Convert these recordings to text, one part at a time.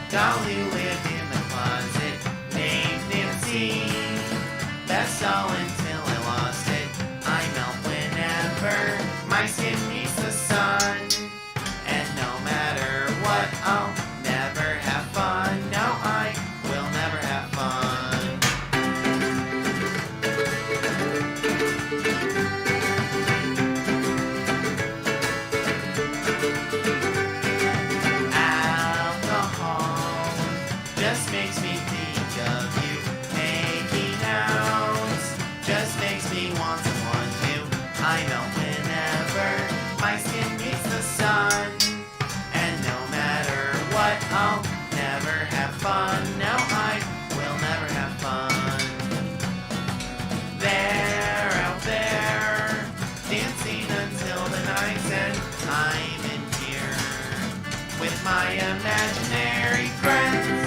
doll who lived in the closet named Nancy. That's all until I lost it. I melt whenever my skin meets the sun. And no matter what, I'll never have fun. No, I will never have fun. Alcohol just makes me think of you. Making out just makes me want someone new. I know whenever my skin meets the sun. And no matter what, I'll never have fun. No, I will never have fun. They're out there dancing until the night's end. I'm in here with my imaginary friends.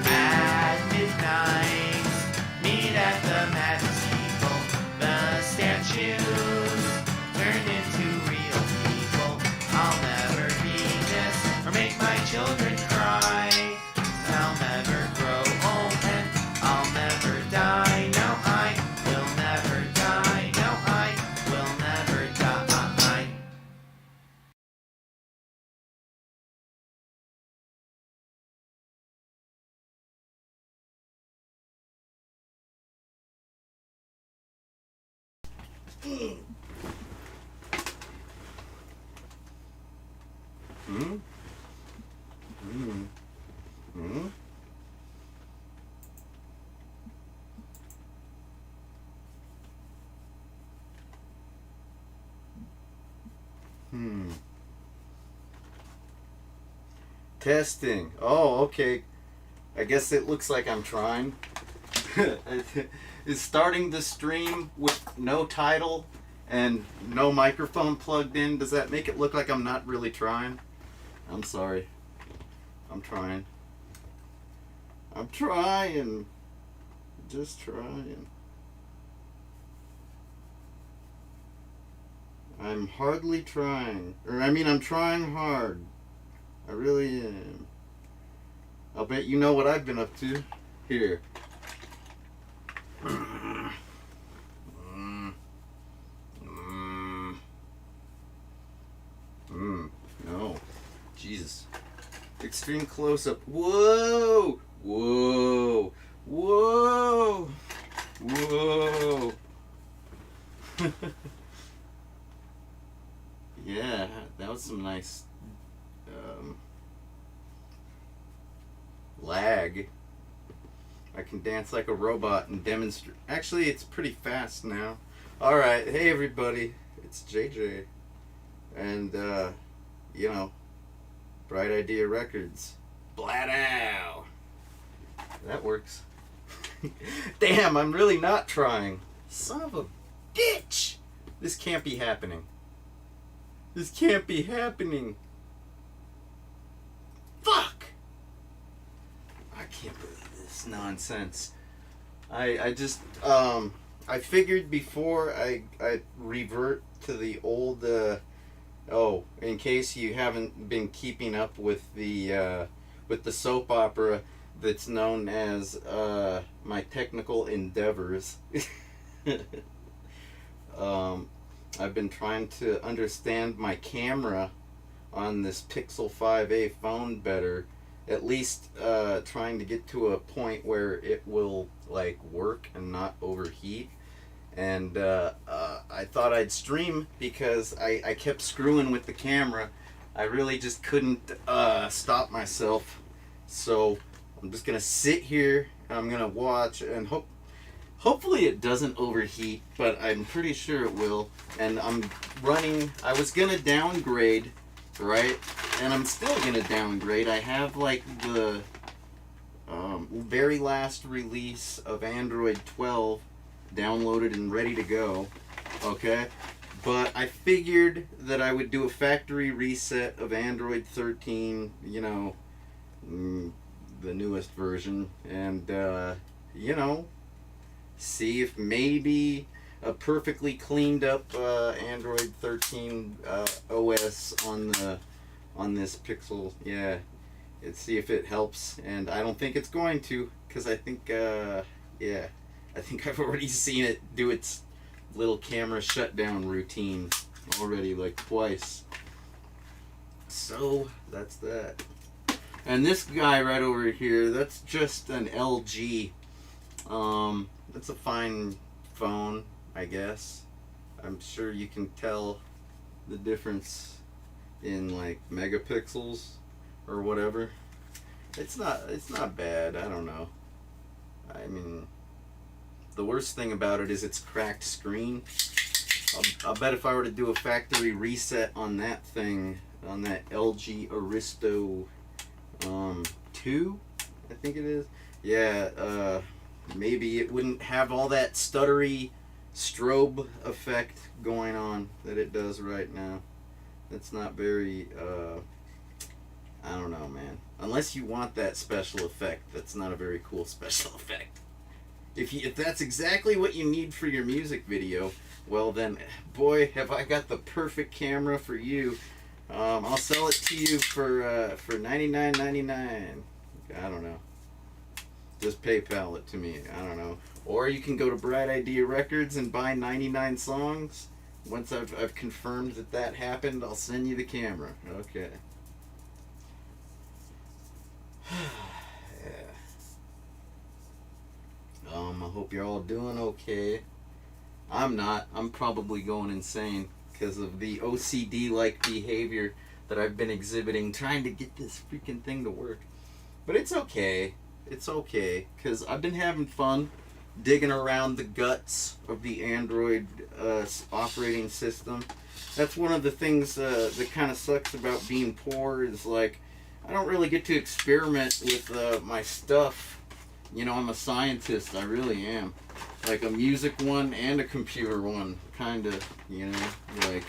At midnight, meet at the Magic Steeple. The statues turn into real people. I'll never be missed or make my children cry. I'll never grow old and I'll never die. No, I will never die. No, I will never die. Hmm? Hmm? Hmm? Hmm. Testing. Oh, okay. I guess it looks like I'm trying. Is starting the stream with no title and no microphone plugged in, does that make it look like I'm not really trying? I'm sorry. I'm trying. I'm trying. Just trying. I'm hardly trying. Or, I mean, I'm trying hard. I really am. I'll bet you know what I've been up to. Here. No. Jesus. Extreme close-up. Whoa! Whoa! Whoa! Whoa! Yeah, that was some nice lag. I can dance like a robot and demonstrate. Actually, it's pretty fast now. Alright, hey everybody. It's JJ. And, you know, Bright Idea Records. Bladdow! That works. Damn, I'm really not trying. Son of a bitch! This can't be happening. This can't be happening. Fuck! I can't believe this nonsense. I just, I figured before I revert to the old, oh, in case you haven't been keeping up with the soap opera that's known as, my technical endeavors. I've been trying to understand my camera on this Pixel 5a phone better. At least trying to get to a point where it will like work and not overheat. And I thought I'd stream because I kept screwing with the camera. I really just couldn't stop myself. So I'm just gonna sit here. I'm gonna watch and hopefully it doesn't overheat, but I'm pretty sure it will. And I'm running. I was gonna downgrade, right? And I'm still gonna downgrade. I have like the very last release of Android 12 downloaded and ready to go. Okay, but I figured that I would do a factory reset of Android 13. You know, the newest version, and you know, see if maybe a perfectly cleaned up Android 13 OS on this Pixel. Yeah, let's see if it helps. And I don't think it's going to, because I think yeah, I think I've already seen it do its little camera shutdown routine already, like twice. So that's that. And this guy right over here, that's just an LG. That's a fine phone, I guess. I'm sure you can tell the difference in like megapixels or whatever. It's not bad. I don't know. I mean, the worst thing about it is its cracked screen. I'll bet if I were to do a factory reset on that thing, on that LG Aristo 2, I think it is. Yeah, maybe it wouldn't have all that stuttery strobe effect going on that it does right now. That's not very, I don't know, man. Unless you want that special effect, that's not a very cool special effect. If that's exactly what you need for your music video, well then, boy, have I got the perfect camera for you. I'll sell it to you for $99.99. I don't know. Just PayPal it to me. I don't know. Or you can go to Bright Idea Records and buy 99 songs. Once I've confirmed that happened, I'll send you the camera. Okay. Yeah. I hope you're all doing okay. I'm not. I'm probably going insane because of the OCD-like behavior that I've been exhibiting trying to get this freaking thing to work. But it's okay. It's okay because I've been having fun digging around the guts of the Android operating system. That's one of the things that kind of sucks about being poor is like I don't really get to experiment with my stuff. You know, I'm a scientist. I really am. Like a music one and a computer one, kind of. You know, like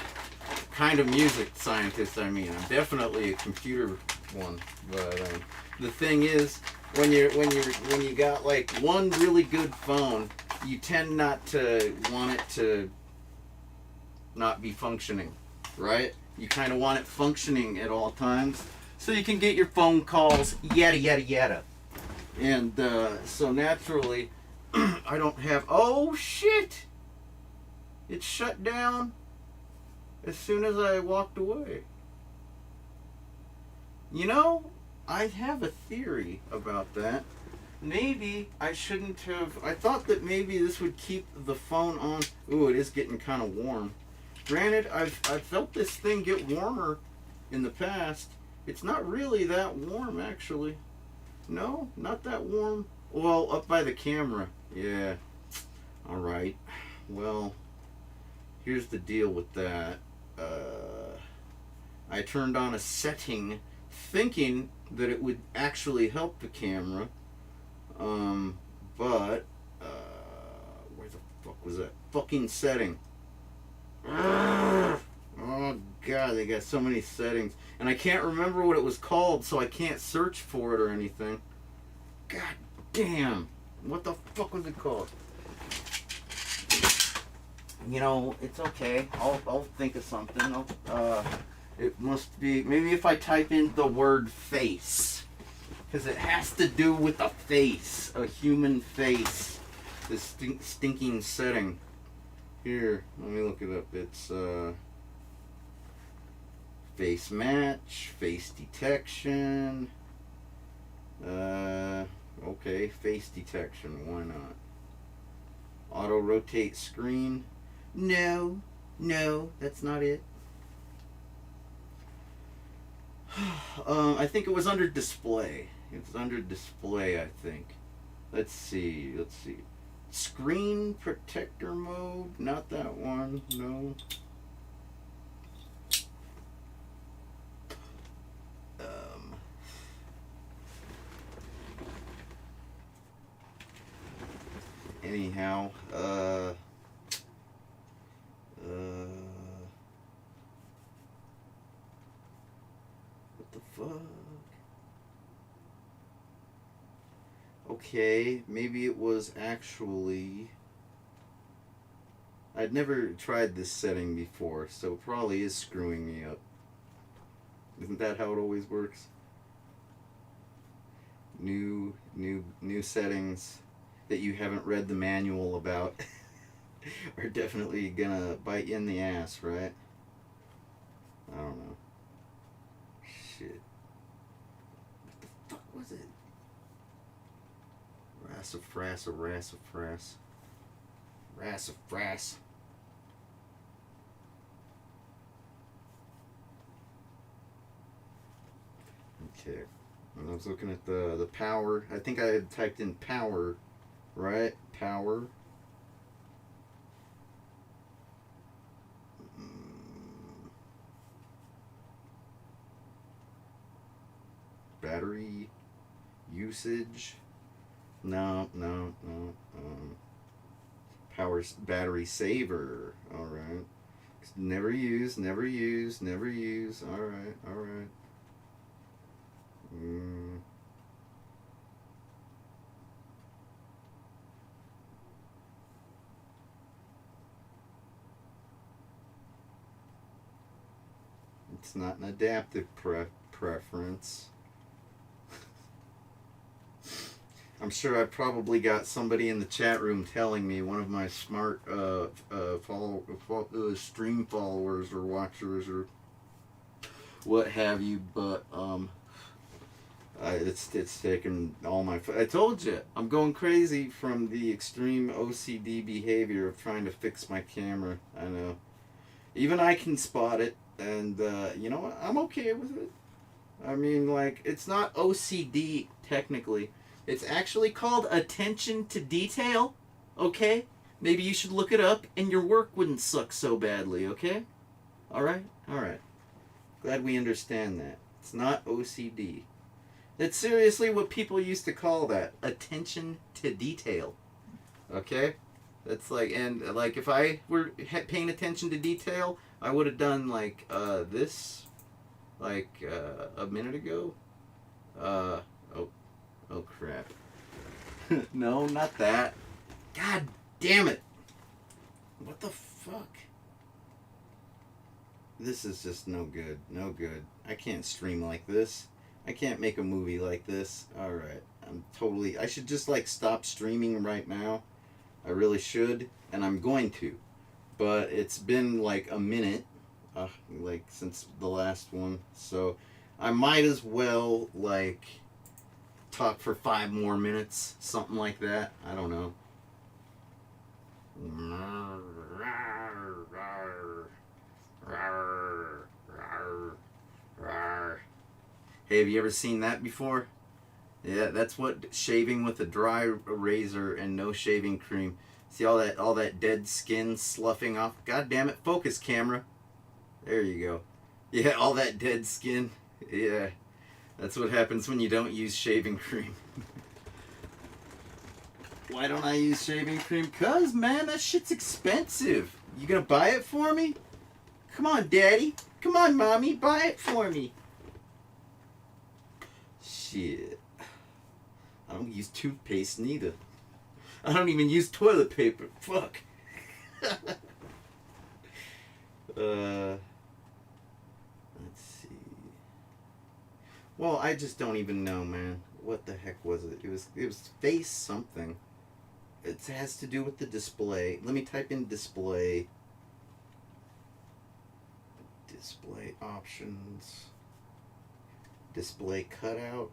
kind of music scientist. I mean, I'm definitely a computer one. But the thing is, when you got like one really good phone, you tend not to want it to not be functioning, right? You kind of want it functioning at all times, so you can get your phone calls, yada yada yada. And so naturally, I don't have. Oh shit! It shut down as soon as I walked away. You know, I have a theory about that. Maybe I shouldn't have. I thought that maybe this would keep the phone on. Ooh, it is getting kind of warm. Granted, I've felt this thing get warmer in the past. It's not really that warm, actually. No, not that warm. Well, up by the camera. Yeah. Alright. Well, here's the deal with that. I turned on a setting thinking that it would actually help the camera. But, where the fuck was that fucking setting? Oh god, they got so many settings. And I can't remember what it was called, so I can't search for it or anything. God damn. What the fuck was it called? You know, it's okay. I'll think of something. It must be, maybe if I type in the word face. Because it has to do with a face. A human face. This stinking setting. Here, let me look it up. It's, face match, face detection. Okay, face detection, why not? Auto rotate screen. No, that's not it. I think it was under display. It's under display, I think. Let's see. Screen protector mode, not that one, no. Anyhow, what the fuck? Okay, maybe it was actually, I'd never tried this setting before, so it probably is screwing me up. Isn't that how it always works? New settings that you haven't read the manual about are definitely gonna bite you in the ass, right? I don't know. Shit. What the fuck was it? Rassafras. Okay. And I was looking at the power. I think I had typed in power, right? Power. Battery usage. No. Power battery saver. All right. Never use. All right. It's not an adaptive preference. I'm sure I probably got somebody in the chat room telling me, one of my smart stream followers or watchers or what have you, but it's taken all my. I told you, I'm going crazy from the extreme OCD behavior of trying to fix my camera. I know, even I can spot it, and you know what? I'm okay with it. I mean, like, it's not OCD technically. It's actually called attention to detail. Okay, maybe you should look it up, and your work wouldn't suck so badly. Okay, all right. Glad we understand that. It's not OCD. That's seriously what people used to call that. Attention to detail. Okay? That's like, and like if I were paying attention to detail, I would have done like this, like a minute ago. Oh crap. No, not that. God damn it. What the fuck? This is just no good. No good. I can't stream like this. I can't make a movie like this. Alright. I should just like stop streaming right now. I really should. And I'm going to. But it's been like a minute. Like since the last one. So I might as well like talk for 5 more minutes. Something like that. I don't know. Hey, have you ever seen that before? Yeah, that's what shaving with a dry razor and no shaving cream. See all that dead skin sloughing off? God damn it, focus camera. There you go. Yeah, all that dead skin. Yeah. That's what happens when you don't use shaving cream. Why don't I use shaving cream? 'Cause, man, that shit's expensive. You gonna buy it for me? Come on, Daddy. Come on, Mommy. Buy it for me. Shit. I don't use toothpaste neither. I don't even use toilet paper. Fuck. Let's see. Well, I just don't even know, man. What the heck was it? It was face something. It has to do with the display. Let me type in display. Display options. Display cutout.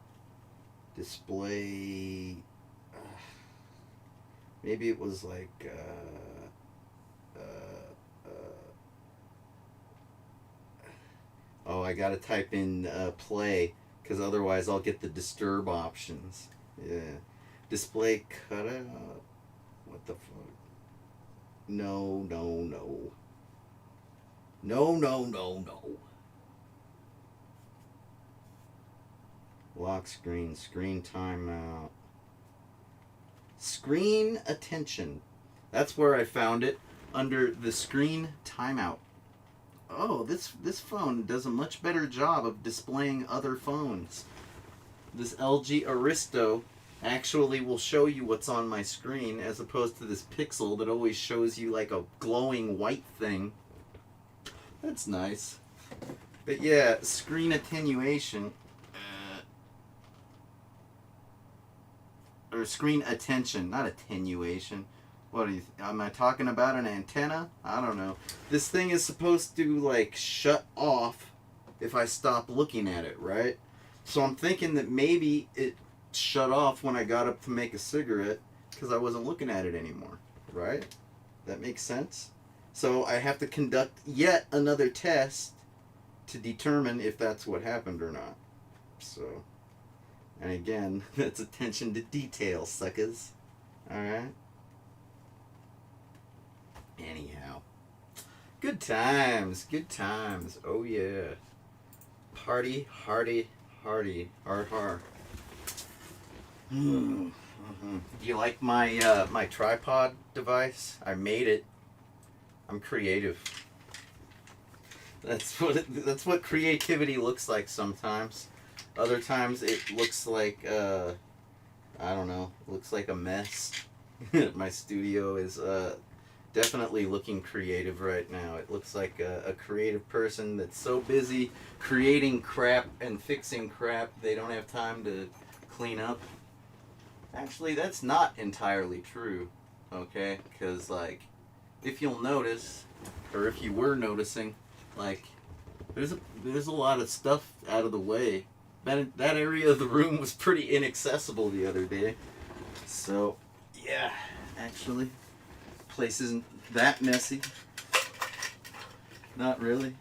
Display. Maybe it was like. Oh, I gotta type in play, because otherwise I'll get the disturb options. Yeah. Display cutout. What the fuck? No. Lock screen. Screen timeout. Screen attention. That's where I found it. Under the screen timeout. Oh, this phone does a much better job of displaying other phones. This LG Aristo actually will show you what's on my screen as opposed to this pixel that always shows you like a glowing white thing. That's nice. But yeah, screen attenuation. Or screen attention, not attenuation. What am I talking about? An antenna? I don't know. This thing is supposed to like shut off if I stop looking at it, right? So I'm thinking that maybe it shut off when I got up to make a cigarette because I wasn't looking at it anymore, right? That makes sense? So I have to conduct yet another test to determine if that's what happened or not. So, and again, that's attention to detail, suckers. Alright? Anyhow. Good times, good times. Oh yeah. Party, hardy, hardy, hard, hard. Mm-hmm. Do you like my my tripod device? I made it. I'm creative. That's what creativity looks like sometimes. Other times it looks like I don't know, looks like a mess. My studio is definitely looking creative right now. It looks like a creative person that's so busy creating crap and fixing crap they don't have time to clean up. Actually, that's not entirely true, okay? Because, like, if you'll notice, or if you were noticing, like, there's a lot of stuff out of the way. That area of the room was pretty inaccessible the other day. So, yeah, actually, place isn't that messy. Not really,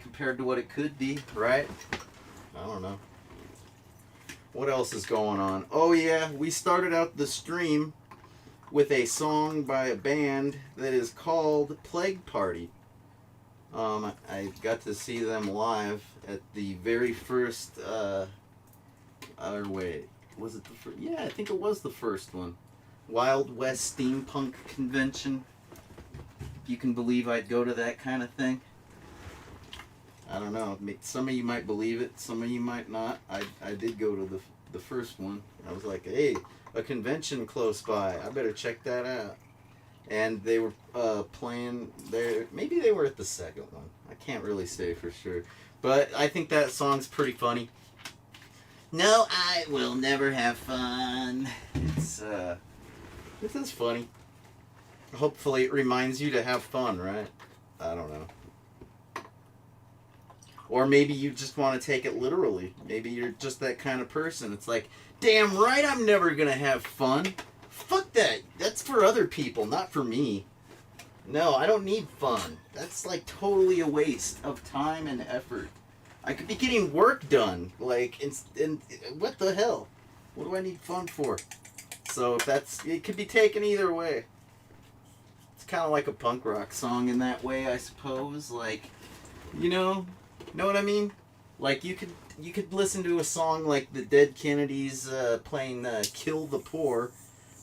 compared to what it could be, right? I don't know. What else is going on? Oh yeah, we started out the stream with a song by a band that is called Plague Party. I got to see them live at the very first, or wait, was it the first? Yeah, I think it was the first one. Wild West Steampunk Convention. If you can believe I'd go to that kind of thing. I don't know. Some of you might believe it. Some of you might not. I did go to the first one. I was like, hey, a convention close by. I better check that out. And they were playing there. Maybe they were at the second one. I can't really say for sure. But I think that song's pretty funny. No, I will never have fun. This is funny. Hopefully it reminds you to have fun, right? I don't know. Or maybe you just want to take it literally. Maybe you're just that kind of person. It's like, damn right I'm never going to have fun. Fuck that. That's for other people, not for me. No, I don't need fun. That's like totally a waste of time and effort. I could be getting work done. Like, and what the hell? What do I need fun for? So it could be taken either way. It's kind of like a punk rock song in that way, I suppose. Like, you know what I mean? Like you could listen to a song like the Dead Kennedys playing "Kill the Poor."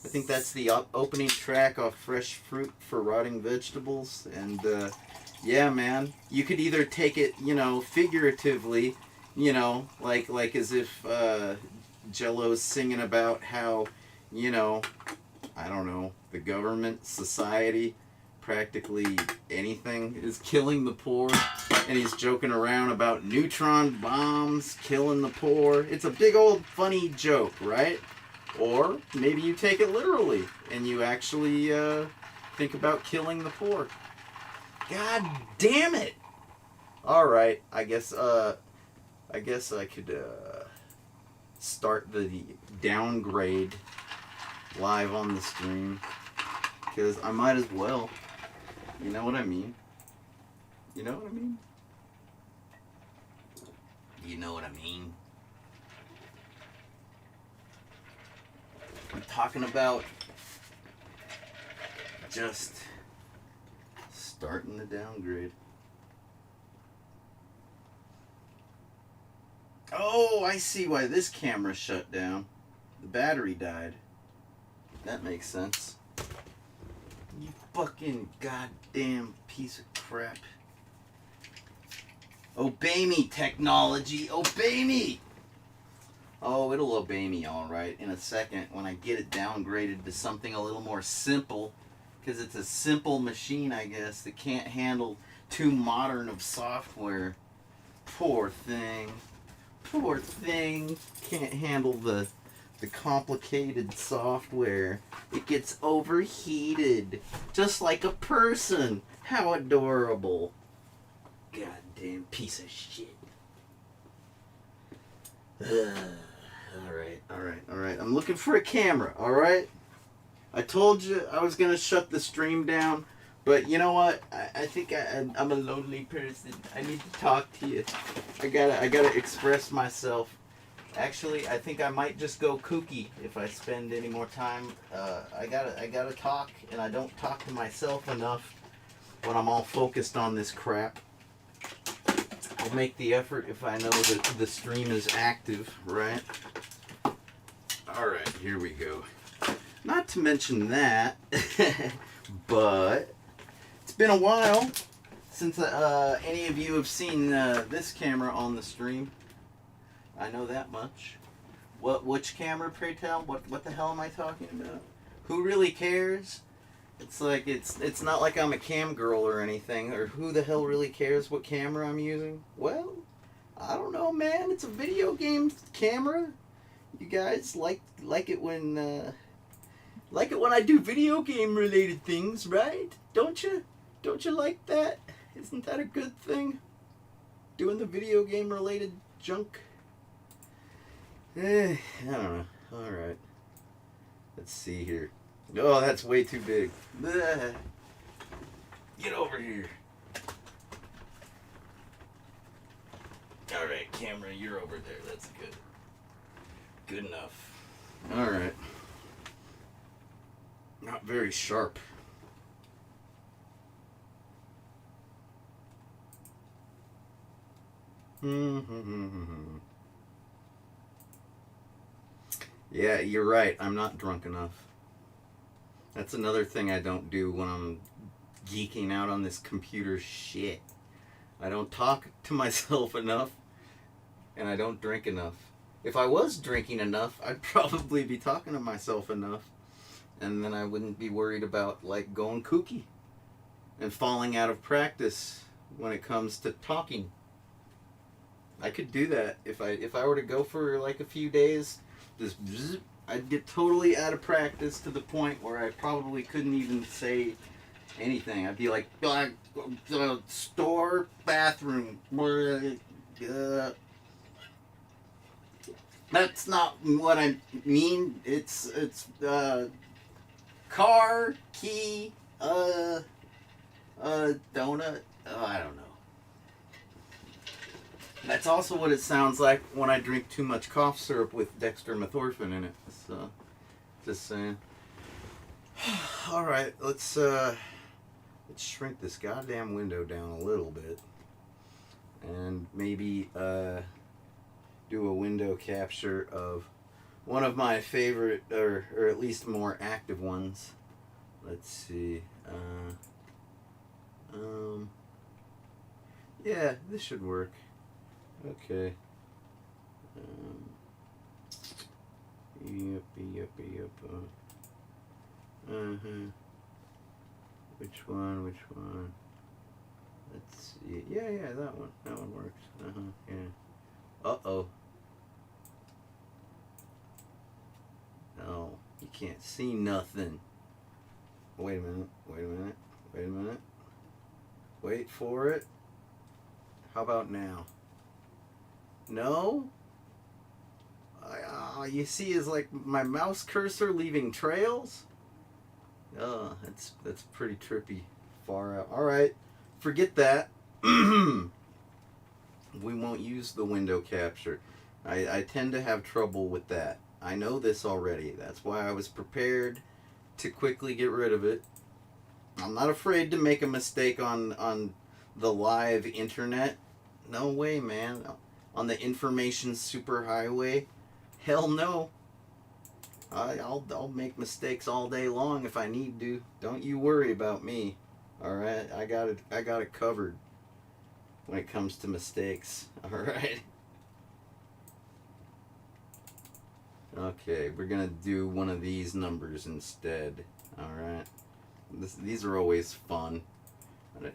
I think that's the opening track off "Fresh Fruit for Rotting Vegetables." And yeah, man, you could either take it, figuratively, like as if Jello's singing about how, I don't know, the government, society, practically anything is killing the poor, and he's joking around about neutron bombs killing the poor. It's a big old funny joke, right? Or maybe you take it literally and you actually think about killing the poor. God damn it! All right, I guess I could start the downgrade live on the stream, because I might as well. You know what I mean? You know what I mean? You know what I mean? I'm talking about just starting the downgrade. Oh, I see why this camera shut down. The battery died. That makes sense. You fucking goddamn piece of crap. Obey me, technology. Obey me. Oh, it'll obey me all right in a second when I get it downgraded to something a little more simple. Because it's a simple machine, I guess, that can't handle too modern of software. Poor thing. Poor thing. Can't handle the complicated software. It gets overheated. Just like a person. How adorable. Goddamn piece of shit. Alright. I'm looking for a camera, alright? I told you I was going to shut the stream down, but you know what? I think I'm a lonely person. I need to talk to you. I gotta express myself. Actually, I think I might just go kooky if I spend any more time. I gotta talk, and I don't talk to myself enough when I'm all focused on this crap. I'll make the effort if I know that the stream is active, right? Alright, here we go. Not to mention that, but it's been a while since any of you have seen this camera on the stream. I know that much. Which camera, pray tell? What the hell am I talking about? Who really cares? It's like it's not like I'm a cam girl or anything, or who the hell really cares what camera I'm using? Well, I don't know, man. It's a video game camera. You guys like it when I do video game related things, right? Don't you? Don't you like that? Isn't that a good thing? Doing the video game related junk. I don't know. All right. Let's see here. Oh, that's way too big. Get over here. All right, camera, you're over there. That's good. Good enough. All right. Not very sharp. Yeah, you're right. I'm not drunk enough. That's another thing I don't do when I'm geeking out on this computer shit. I don't talk to myself enough, and I don't drink enough. If I was drinking enough, I'd probably be talking to myself enough, and then I wouldn't be worried about, like, going kooky and falling out of practice when it comes to talking. I could do that if I were to go for like a few days. Just bzz, I'd get totally out of practice to the point where I probably couldn't even say anything. I'd be like, store, bathroom. That's not what I mean. It's car, key, donut. Oh, I don't know. That's also what it sounds like when I drink too much cough syrup with dextromethorphan in it. So, just saying. All right, let's shrink this goddamn window down a little bit, and maybe do a window capture of one of my favorite, or at least more active ones. Let's see. Yeah, this should work. Okay. Yep. Which one? Let's see. Yeah, that one works. Yeah. Uh-oh. No, you can't see nothing. Wait a minute. Wait for it. How about now? No? You see is like my mouse cursor leaving trails? Oh, that's pretty trippy. Far out. Alright, forget that. We won't use the window capture. I tend to have trouble with that. I know this already. That's why I was prepared to quickly get rid of it. I'm not afraid to make a mistake on the live internet. No way, man. On the information superhighway? Hell no. I'll make mistakes all day long if I need to. Don't you worry about me. All right, I got it covered when it comes to mistakes. All right. Okay, we're gonna do one of these numbers instead. Alright. These are always fun.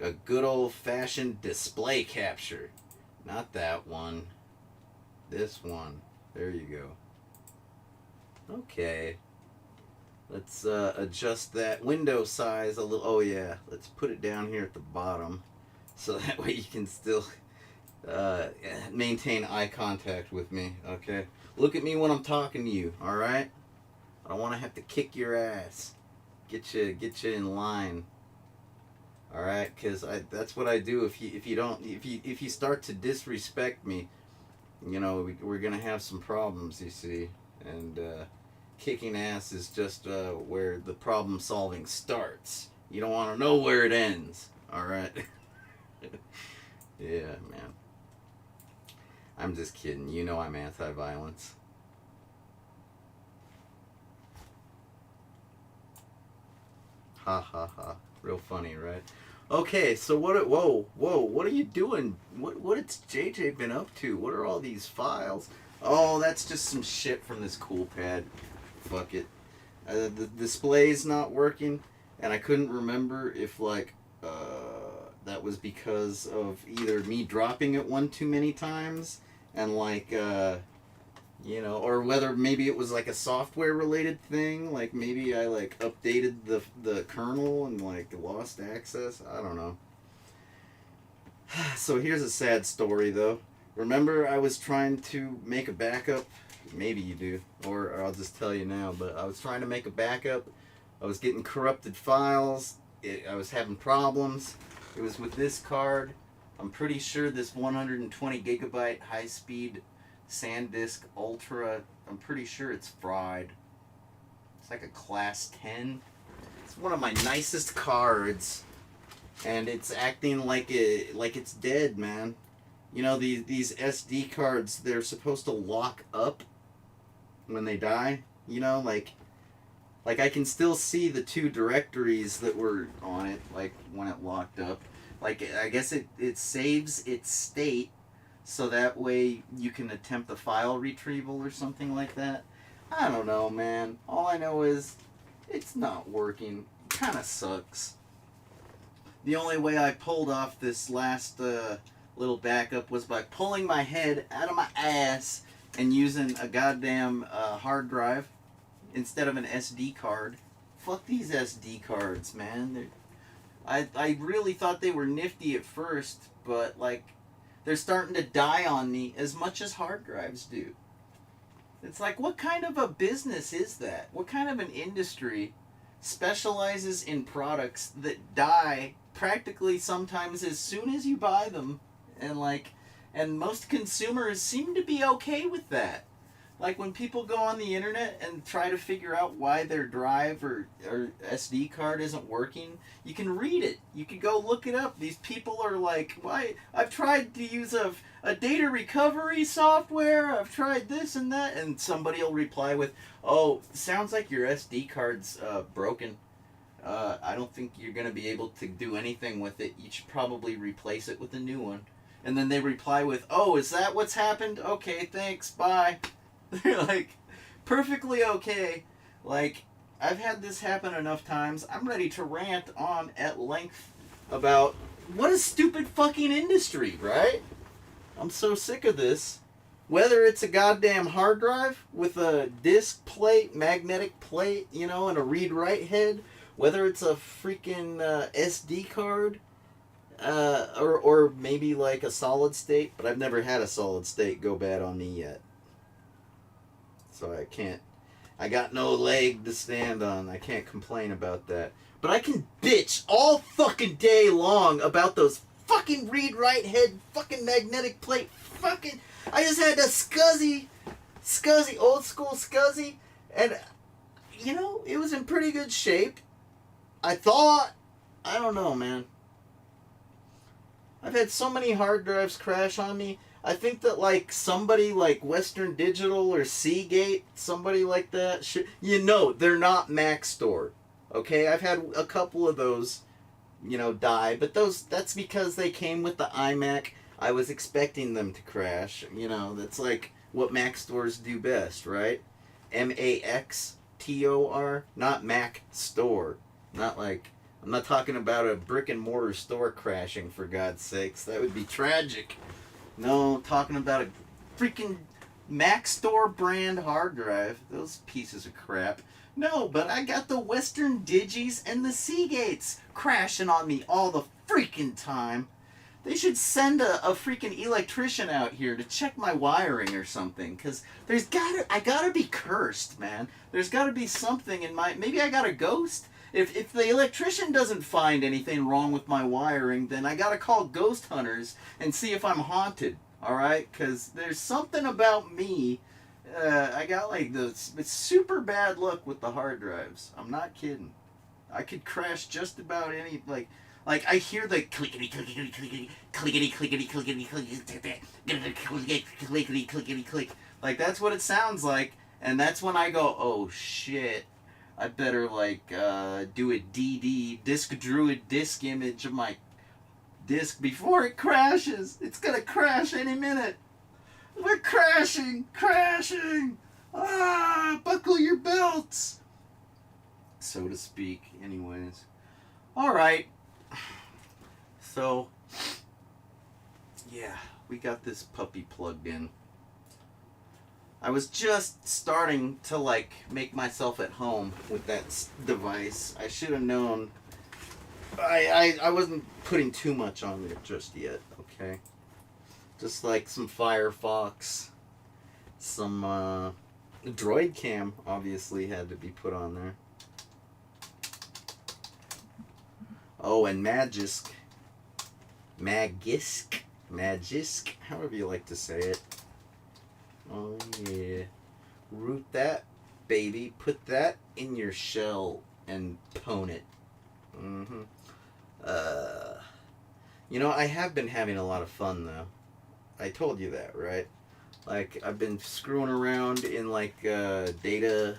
A good old fashioned display capture. Not that one. This one. There you go. Okay. Let's adjust that window size a little. Oh, yeah. Let's put it down here at the bottom. So that way you can still maintain eye contact with me. Okay. Look at me when I'm talking to you. Alright? I don't want to have to kick your ass. Get you in line. All right, because that's what I do. If you start to disrespect me, you know, we're gonna have some problems. You see, and kicking ass is just where the problem solving starts. You don't want to know where it ends. All right. Yeah, man. I'm just kidding. You know I'm anti-violence. Ha ha ha. Real funny, right? Okay, so whoa, what are you doing? What has JJ been up to? What are all these files? Oh, that's just some shit from this cool pad. Fuck it. The display's not working, and I couldn't remember if, like, that was because of either me dropping it one too many times, and, like, you know, or whether maybe it was like a software related thing, like maybe I like updated the kernel and like lost access. I don't know. So here's a sad story though. Remember I was trying to make a backup? Maybe you do, or I'll just tell you now, but I was trying to make a backup. I was getting corrupted files. I was having problems. It was with this card. I'm pretty sure this 120 gigabyte high speed SanDisk Ultra, I'm pretty sure it's fried. It's like a class 10. It's one of my nicest cards, and it's acting like it's dead, man. You know, these SD cards, they're supposed to lock up when they die. You know, like I can still see the two directories that were on it, like when it locked up. Like I guess it saves its state, so that way you can attempt a file retrieval or something like that. I don't know, man. All I know is it's not working. Kind of sucks. The only way I pulled off this last little backup was by pulling my head out of my ass and using a goddamn hard drive instead of an SD card. Fuck these SD cards, man. I really thought they were nifty at first, but like they're starting to die on me as much as hard drives do. It's like, what kind of a business is that? What kind of an industry specializes in products that die practically sometimes as soon as you buy them? And most consumers seem to be okay with that. Like when people go on the internet and try to figure out why their drive or SD card isn't working, you can read it. You can go look it up. These people are like, why? I've tried to use a data recovery software. I've tried this and that. And somebody will reply with, oh, sounds like your SD card's broken. I don't think you're going to be able to do anything with it. You should probably replace it with a new one. And then they reply with, oh, is that what's happened? Okay, thanks, bye. They're like, perfectly okay. Like, I've had this happen enough times. I'm ready to rant on at length about what a stupid fucking industry, right? I'm so sick of this. Whether it's a goddamn hard drive with a disc plate, magnetic plate, you know, and a read-write head, whether it's a freaking SD card, or maybe like a solid state, but I've never had a solid state go bad on me yet. So I got no leg to stand on. I can't complain about that. But I can bitch all fucking day long about those fucking read-write head, fucking magnetic plate, fucking... I just had a SCSI, old school SCSI, and, you know, it was in pretty good shape. I thought. I don't know, man. I've had so many hard drives crash on me. I think that, like, somebody like Western Digital or Seagate, somebody like that, should, you know, they're not Mac Store. Okay? I've had a couple of those, you know, die, but that's because they came with the iMac. I was expecting them to crash. You know, that's like what Mac stores do best, right? MAXTOR, not Mac Store. Not like, I'm not talking about a brick and mortar store crashing, for God's sakes. That would be tragic. No, I'm talking about a freaking Mac Store brand hard drive. Those pieces of crap. No, but I got the Western Digis and the Seagates crashing on me all the freaking time. They should send a freaking electrician out here to check my wiring or something, because I gotta be cursed, man. There's gotta be something in my, maybe I got a ghost? If the electrician doesn't find anything wrong with my wiring, then I gotta call ghost hunters and see if I'm haunted, alright? Because there's something about me, I got like this super bad luck with the hard drives. I'm not kidding. I could crash just about any, like I hear the clickety clickety clickety clickety clickety clickety clickety clickety click. Like that's what it sounds like, and that's when I go, oh shit, I better like do a disk druid disk image of my disk before it crashes. It's gonna crash any minute. We're crashing. Ah, buckle your belts, so to speak. Anyways, all right. So, yeah, we got this puppy plugged in. I was just starting to, like, make myself at home with that device. I should have known. I wasn't putting too much on there just yet, okay? Just like some Firefox, some Droid Cam obviously had to be put on there. Oh, and Magisk, however you like to say it. Oh yeah, root that baby, put that in your shell and pwn it. You know, I have been having a lot of fun though. I told you that, right? Like I've been screwing around in like data/app.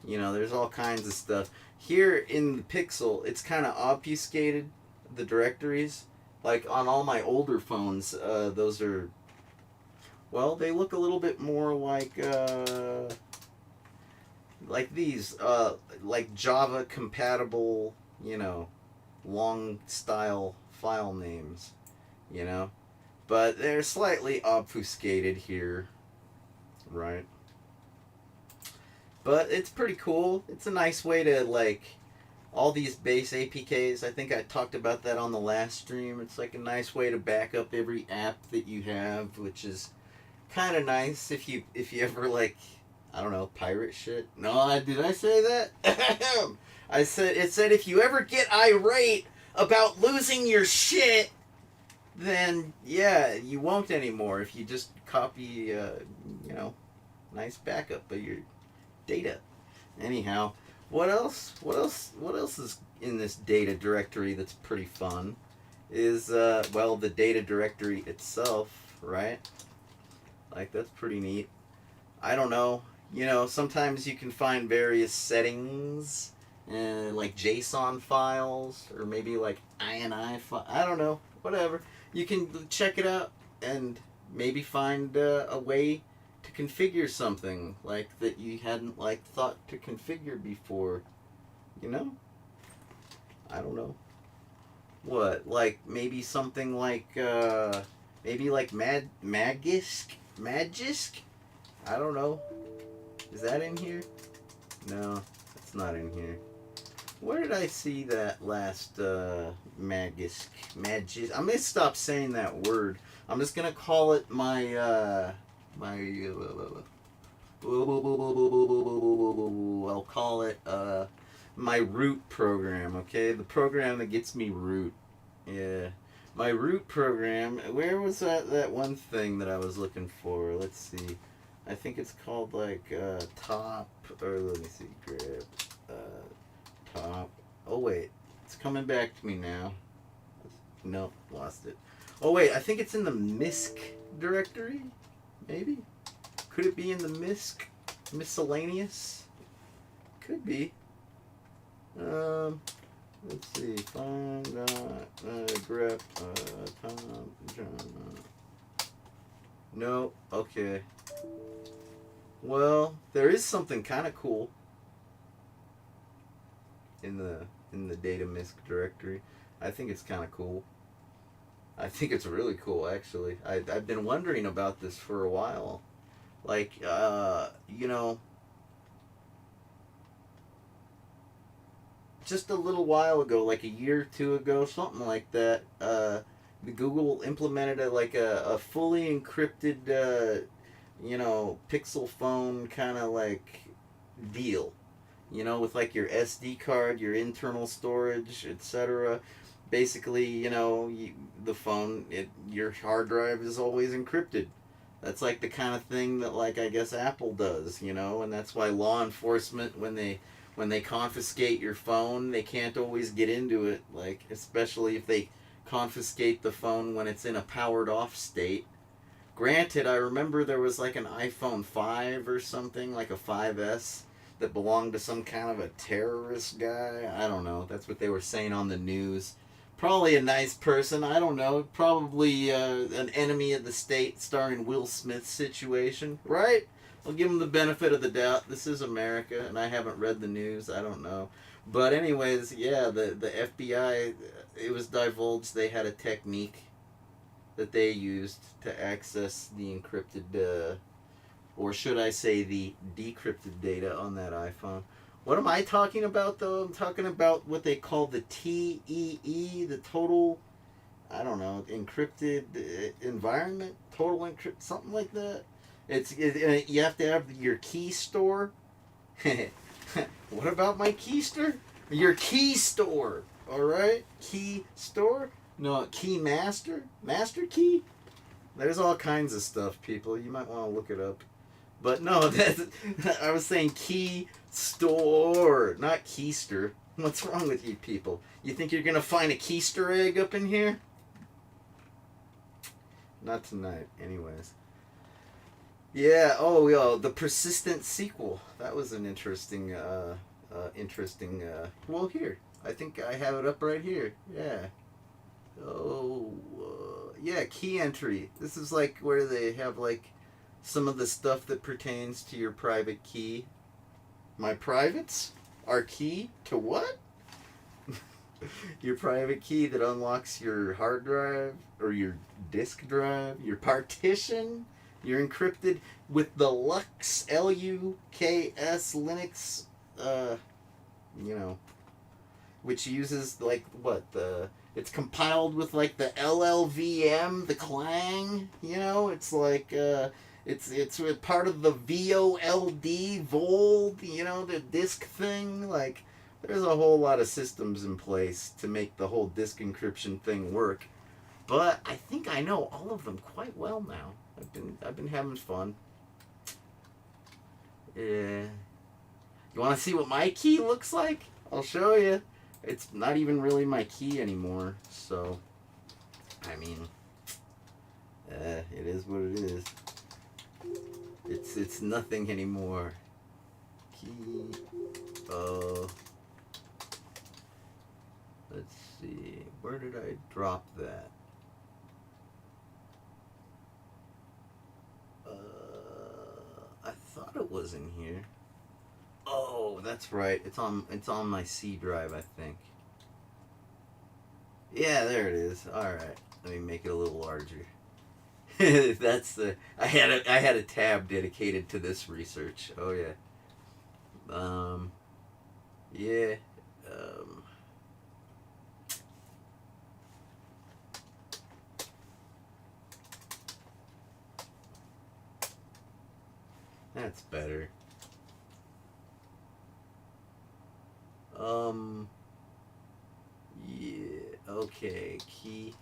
You know, there's all kinds of stuff. Here in the Pixel, it's kind of obfuscated, the directories. Like on all my older phones, those are, well, they look a little bit more like these, like Java compatible, you know, long style file names, you know. But they're slightly obfuscated here, right? But it's pretty cool. It's a nice way to, like, all these base APKs. I think I talked about that on the last stream. It's like a nice way to back up every app that you have, which is kind of nice if you ever, like, I don't know, pirate shit. No, did I say that? It said if you ever get irate about losing your shit, then yeah, you won't anymore if you just copy, you know, nice backup of your data. Anyhow, what else is in this data directory that's pretty fun is well, the data directory itself, right? Like that's pretty neat. I don't know, you know, sometimes you can find various settings, like JSON files or maybe like INI file. I don't know, whatever. You can check it out and maybe find a way to configure something like that you hadn't like thought to configure before, you know? I don't know. What, like maybe something like maybe like Magisk? I don't know. Is that in here? No, it's not in here. Where did I see that last Magisk? I'm gonna stop saying that word. I'm just gonna call it my I'll call it my root program, okay? The program that gets me root. Yeah. My root program. Where was that one thing that I was looking for? Let's see. I think it's called like top, or let me see, grab top. Oh wait, it's coming back to me now. Nope, lost it. Oh wait, I think it's in the MISC directory, maybe? Could it be in the MISC? Miscellaneous? Could be. Let's see. Find grep Tom John. No. Okay. Well, there is something kind of cool in the data misc directory. I think it's kind of cool. I think it's really cool, actually. I've been wondering about this for a while. Like, you know, just a little while ago, like a year or two ago, something like that, the Google implemented a fully encrypted, you know, Pixel phone kind of like deal. You know, with like your SD card, your internal storage, etc. Basically, you know, the phone, your hard drive is always encrypted. That's like the kind of thing that, like, I guess Apple does, you know, and that's why law enforcement, when they confiscate your phone, they can't always get into it, like, especially if they confiscate the phone when it's in a powered off state. Granted, I remember there was like an iPhone 5 or something, like a 5S, that belonged to some kind of a terrorist guy. I don't know. That's what they were saying on the news. Probably a nice person. I don't know. Probably an enemy of the state starring Will Smith situation, right? I'll give him the benefit of the doubt. This is America, and I haven't read the news. I don't know. But anyways, yeah, the FBI, it was divulged they had a technique that they used to access the encrypted, or should I say the decrypted data on that iPhone. What am I talking about, though? I'm talking about what they call the TEE, the total, I don't know, encrypted environment, total encrypt, something like that. You have to have your key store. What about my keister? Your key store, all right? Key store? No, key master? Master key? There's all kinds of stuff, people. You might want to look it up. But no, I was saying key store, not keister. What's wrong with you people? You think you're going to find a keister egg up in here? Not tonight, anyways. Yeah, oh, yeah, the persistent sequel. That was an interesting, well, here. I think I have it up right here. Yeah. Oh, yeah, key entry. This is like where they have like some of the stuff that pertains to your private key. My privates are key to what? Your private key that unlocks your hard drive or your disk drive, your partition. You're encrypted with the Lux, Luks Linux, you know, which uses like what it's compiled with like the LLVM, the Clang, you know, it's like it's part of the VOLD, Vold, you know, the disk thing. Like, there's a whole lot of systems in place to make the whole disk encryption thing work. But I think I know all of them quite well now. I've been having fun. Yeah. You want to see what my key looks like? I'll show you. It's not even really my key anymore. So, I mean, it is what it is. It's nothing anymore. Key. Let's see. Where did I drop that? I thought it was in here. Oh, that's right. It's on my C drive, I think. Yeah, there it is. All right. Let me make it a little larger. That's the I had a tab dedicated to this research. Oh yeah. Yeah. Um that's better. Yeah, okay, key.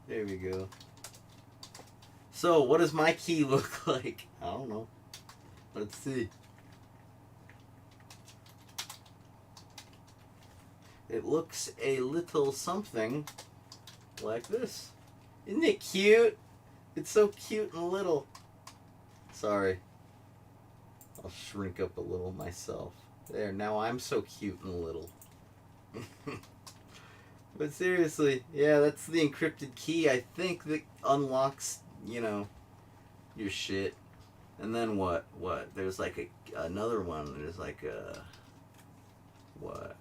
There we go. So, what does my key look like? I don't know. Let's see. It looks a little something like this. Isn't it cute? It's so cute and little. Sorry. I'll shrink up a little myself. There, now I'm so cute and little. But seriously, yeah, that's the encrypted key, I think, that unlocks, you know, your shit. And then what? What? There's like another one. There's like a what?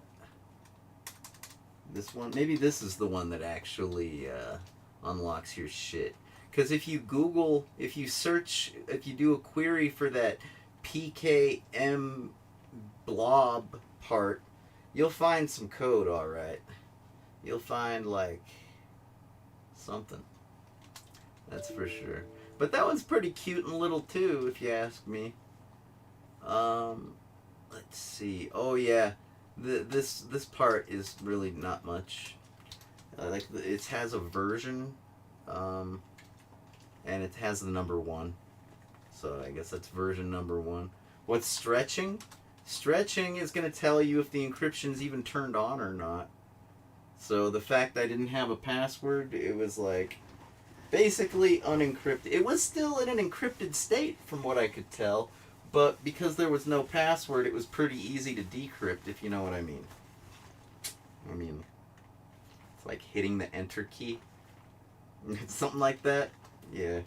This one? Maybe this is the one that actually unlocks your shit. Because if you Google, if you search, if you do a query for that PKM blob part, you'll find some code, alright. You'll find, like, something. That's for sure. But that one's pretty cute and little, too, if you ask me. Let's see. Oh, yeah. This part is really not much. Like, it has a version, and it has the number 1. So I guess that's version number 1. What's stretching? Stretching is going to tell you if the encryption's even turned on or not. So the fact I didn't have a password, it was like basically unencrypted. It was still in an encrypted state from what I could tell, but because there was no password, it was pretty easy to decrypt, if you know what I mean. I mean, it's like hitting the enter key. Something like that. Yeah.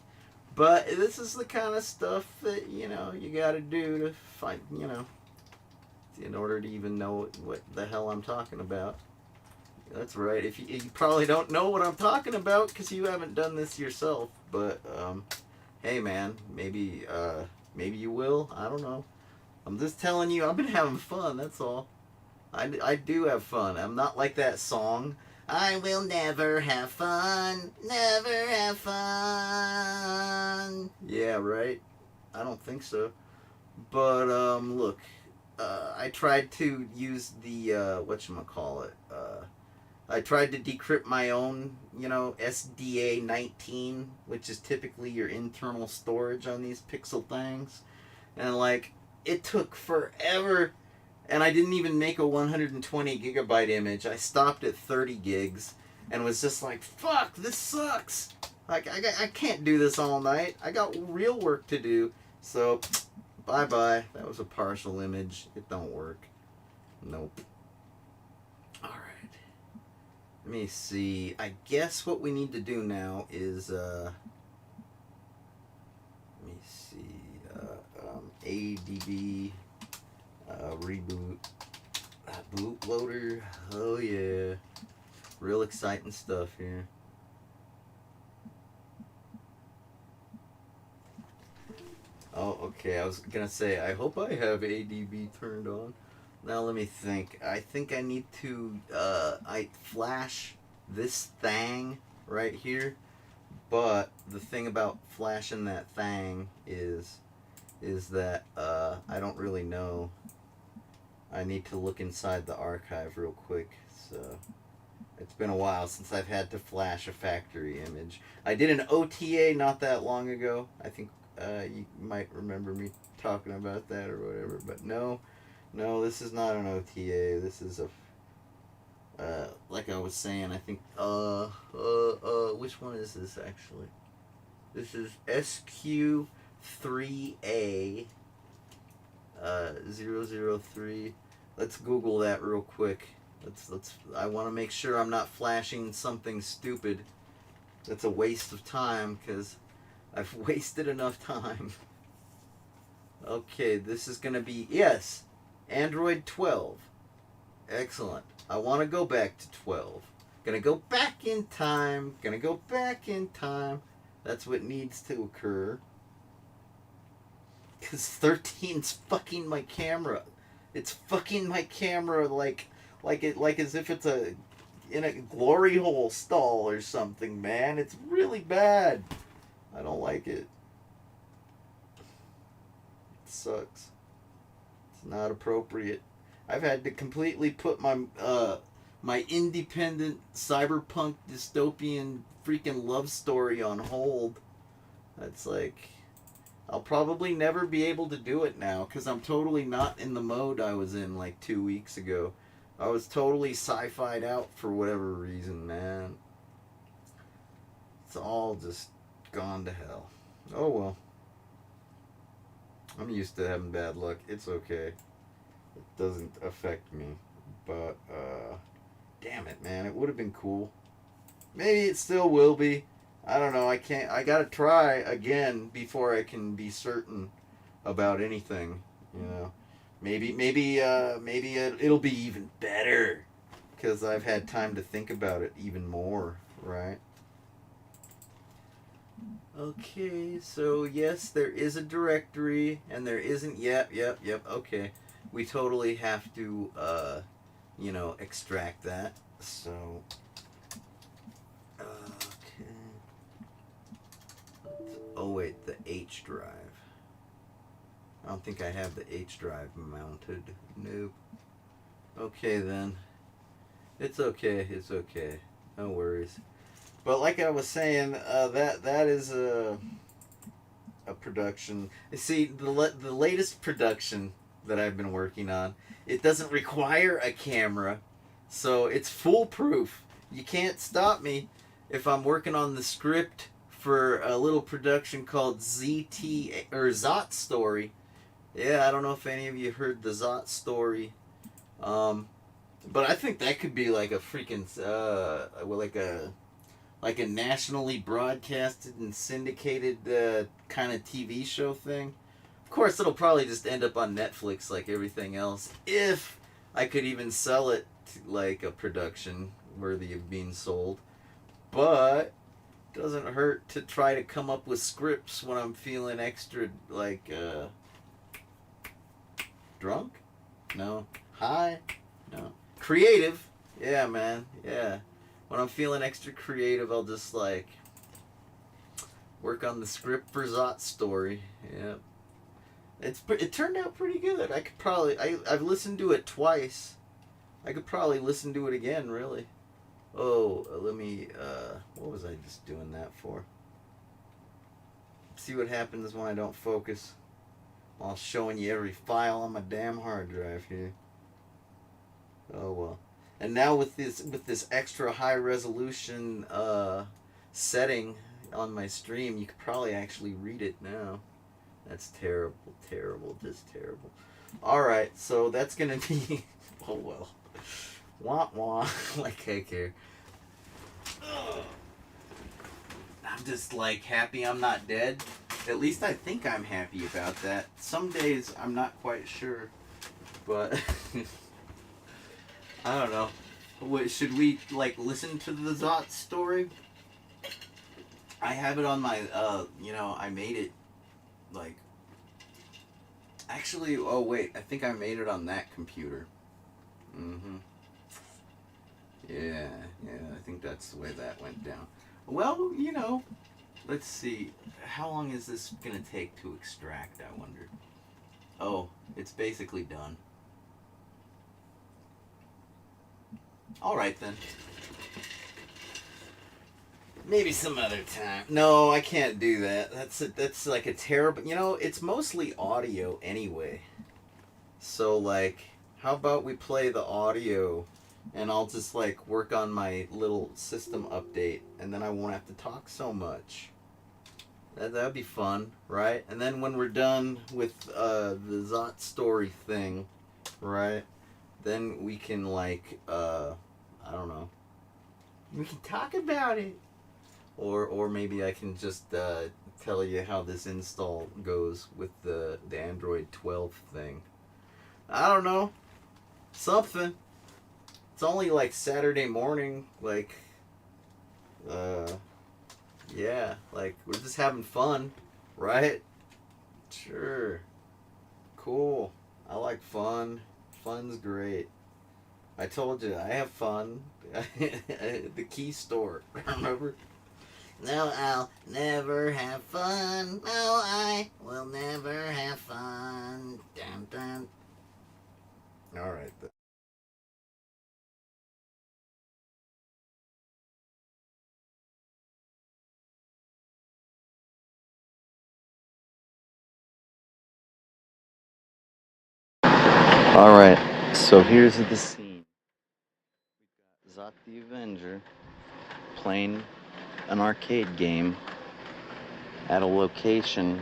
But this is the kind of stuff that, you know, you gotta do to find, you know, in order to even know what the hell I'm talking about. That's right. If you probably don't know what I'm talking about because you haven't done this yourself. But hey, man, maybe you will. I don't know. I'm just telling you. I've been having fun. That's all. I do have fun. I'm not like that song. I will never have fun. Never have fun. Yeah, right. I don't think so. But look. I tried to use the whatchamacallit. I tried to decrypt my own, you know, SDA 19, which is typically your internal storage on these Pixel things. And, like, it took forever. And I didn't even make a 120 gigabyte image. I stopped at 30 gigs and was just like, fuck, this sucks. Like, I can't do this all night. I got real work to do. So, bye-bye. That was a partial image. It don't work. Nope. Alright. Let me see. I guess what we need to do now is, let me see, ADB, reboot, bootloader. Oh yeah. Real exciting stuff here. Oh, okay. I was gonna say, I hope I have ADB turned on. Now let me think. I think I need to, I flash this thing right here. But the thing about flashing that thing is that, I don't really know. I need to look inside the archive real quick. So, it's been a while since I've had to flash a factory image. I did an OTA not that long ago. I think, you might remember me talking about that or whatever. But no, this is not an OTA. This is a, like I was saying, I think, which one is this actually? This is SQ3A, 003. Let's Google that real quick. I want to make sure I'm not flashing something stupid. That's a waste of time, because I've wasted enough time. Okay, this is going to be, yes, Android 12. Excellent. I want to go back to 12. Gonna go back in time. That's what needs to occur. Because 13's fucking my camera. It's fucking my camera like as if it's in a glory hole stall or something, man. It's really bad. I don't like it. It sucks. It's not appropriate. I've had to completely put my my independent cyberpunk dystopian freaking love story on hold. That's like, I'll probably never be able to do it now because I'm totally not in the mode I was in like 2 weeks ago. I was totally sci-fi'd out for whatever reason, man. It's all just gone to hell. Oh well. I'm used to having bad luck. It's okay. It doesn't affect me. But, damn it, man. It would have been cool. Maybe it still will be. I don't know. I gotta try again before I can be certain. about anything. You know, maybe it'll be even better because I've had time to think about it even more. Right. Okay, so yes, there is a directory, and there isn't. Yep. Okay, we totally have to, extract that. So, okay. Oh wait, the H drive. I don't think I have the H drive mounted. Nope. Okay then. It's okay. It's okay. No worries. But like I was saying, that is a production. See, the latest production that I've been working on, it doesn't require a camera, so it's foolproof. You can't stop me if I'm working on the script for a little production called ZT or Zot Story. Yeah, I don't know if any of you heard the Zot Story. But I think that could be like a freaking like a nationally broadcasted and syndicated kind of TV show thing. Of course, it'll probably just end up on Netflix like everything else, if I could even sell it to, like a production worthy of being sold. But doesn't hurt to try to come up with scripts when I'm feeling extra drunk. No, high. No, creative. Yeah, man. Yeah. When I'm feeling extra creative, I'll just like work on the script for Zot Story. Yeah, it turned out pretty good. I could probably I've listened to it twice. I could probably listen to it again. Really. Oh, let me. What was I just doing that for? See what happens when I don't focus while showing you every file on my damn hard drive here. Oh well. And now with this extra high resolution setting on my stream, you could probably actually read it now. That's terrible, just terrible. All right, so that's gonna be oh well, wah wah. Like I care. Ugh. I'm just like happy I'm not dead. At least I think I'm happy about that. Some days I'm not quite sure, but. I don't know. What, should we like listen to the Zot Story? I have it on my I made it like actually oh wait, I think I made it on that computer. Mhm. Yeah, I think that's the way that went down. Well, let's see. How long is this going to take to extract, I wonder? Oh, it's basically done. All right then. Maybe some other time. No, I can't do that. That's like a terrible. It's mostly audio anyway. So like, how about we play the audio, and I'll just like work on my little system update, and then I won't have to talk so much. That'd be fun, right? And then when we're done with the Zot Story thing, right? Then we can like I don't know. We can talk about it. Or maybe I can just tell you how this install goes with the Android 12 thing. I don't know. Something. It's only like Saturday morning, like yeah, like we're just having fun, right? Sure. Cool. I like fun. Fun's great. I told you I have fun. The key store, remember? No, I'll never have fun. No, I will never have fun. Dun, dun. All right. All right. So here's the scene. We've got Zot the Avenger playing an arcade game at a location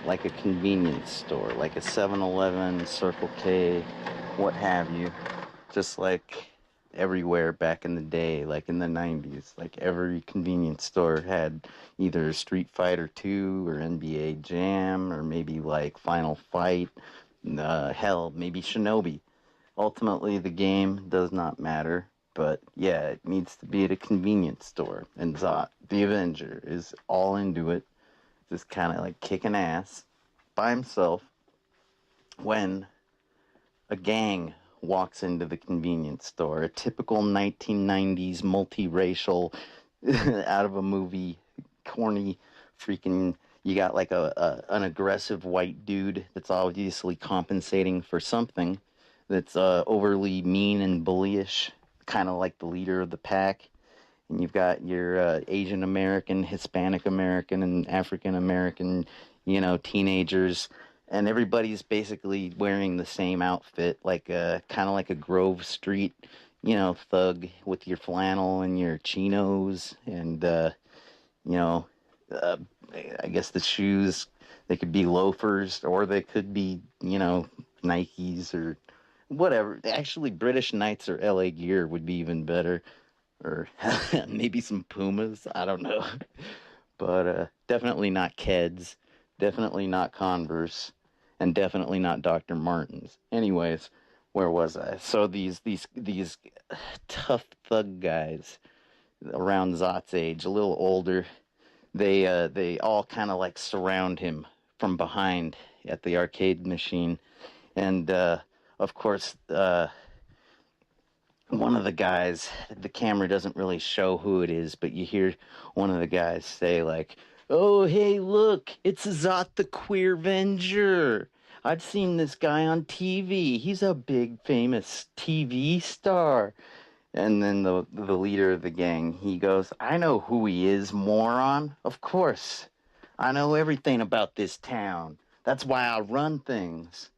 like a convenience store, like a 7-Eleven, Circle K, what have you. Just like everywhere back in the day, like in the 90s. Like every convenience store had either Street Fighter 2 or NBA Jam or maybe like Final Fight. Hell, maybe Shinobi. Ultimately, the game does not matter, but yeah, it needs to be at a convenience store. And Zot, the Avenger, is all into it, just kind of like kicking ass by himself when a gang walks into the convenience store. A typical 1990s multiracial, out of a movie, corny, freaking. You got like an aggressive white dude that's obviously compensating for something that's overly mean and bullyish, kind of like the leader of the pack. And you've got your Asian American, Hispanic American, and African American, teenagers, and everybody's basically wearing the same outfit, like kind of like a Grove Street, thug with your flannel and your chinos, and you know, uh, I guess the shoes, they could be loafers or they could be, Nikes or whatever. Actually, British Knights or LA Gear would be even better, or maybe some Pumas. I don't know, but definitely not Keds, definitely not Converse, and definitely not Dr. Martens. Anyways, where was I? So these tough thug guys around Zot's age, a little older, they all kind of like surround him from behind at the arcade machine, and of course. One of the guys, the camera doesn't really show who it is, but you hear one of the guys say, like, "Oh, hey, look, it's Zot the Queer Venger. I've seen this guy on TV. He's a big, famous TV star." And then the leader of the gang, he goes, "I know who he is, moron. Of course. I know everything about this town. That's why I run things."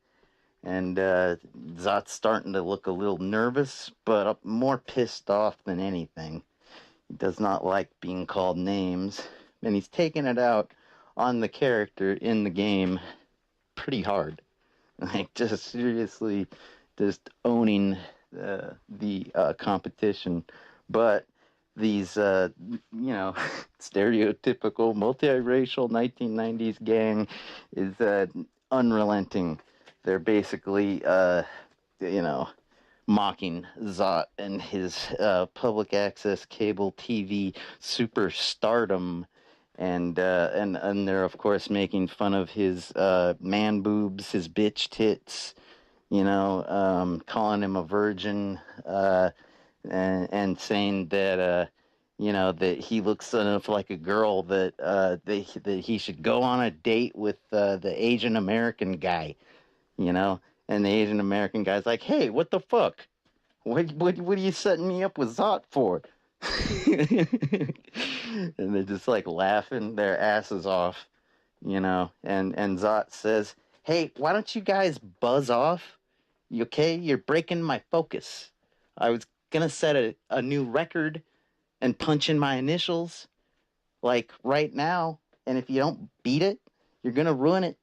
And Zot's starting to look a little nervous, but more pissed off than anything. He does not like being called names, and he's taking it out on the character in the game pretty hard. Like, just seriously, just owning the competition. But these, stereotypical multiracial 1990s gang is unrelenting. They're basically, mocking Zot and his public access cable TV superstardom, and they're of course making fun of his man boobs, his bitch tits, calling him a virgin, and saying that that he looks enough like a girl that that he should go on a date with the Asian American guy, and the Asian American guy's like, "Hey, what the fuck? What are you setting me up with Zot for?" And they're just like laughing their asses off, and Zot says, "Hey, why don't you guys buzz off? You okay? You're breaking my focus. I was gonna set a new record and punch in my initials, like right now, and if you don't beat it, you're gonna ruin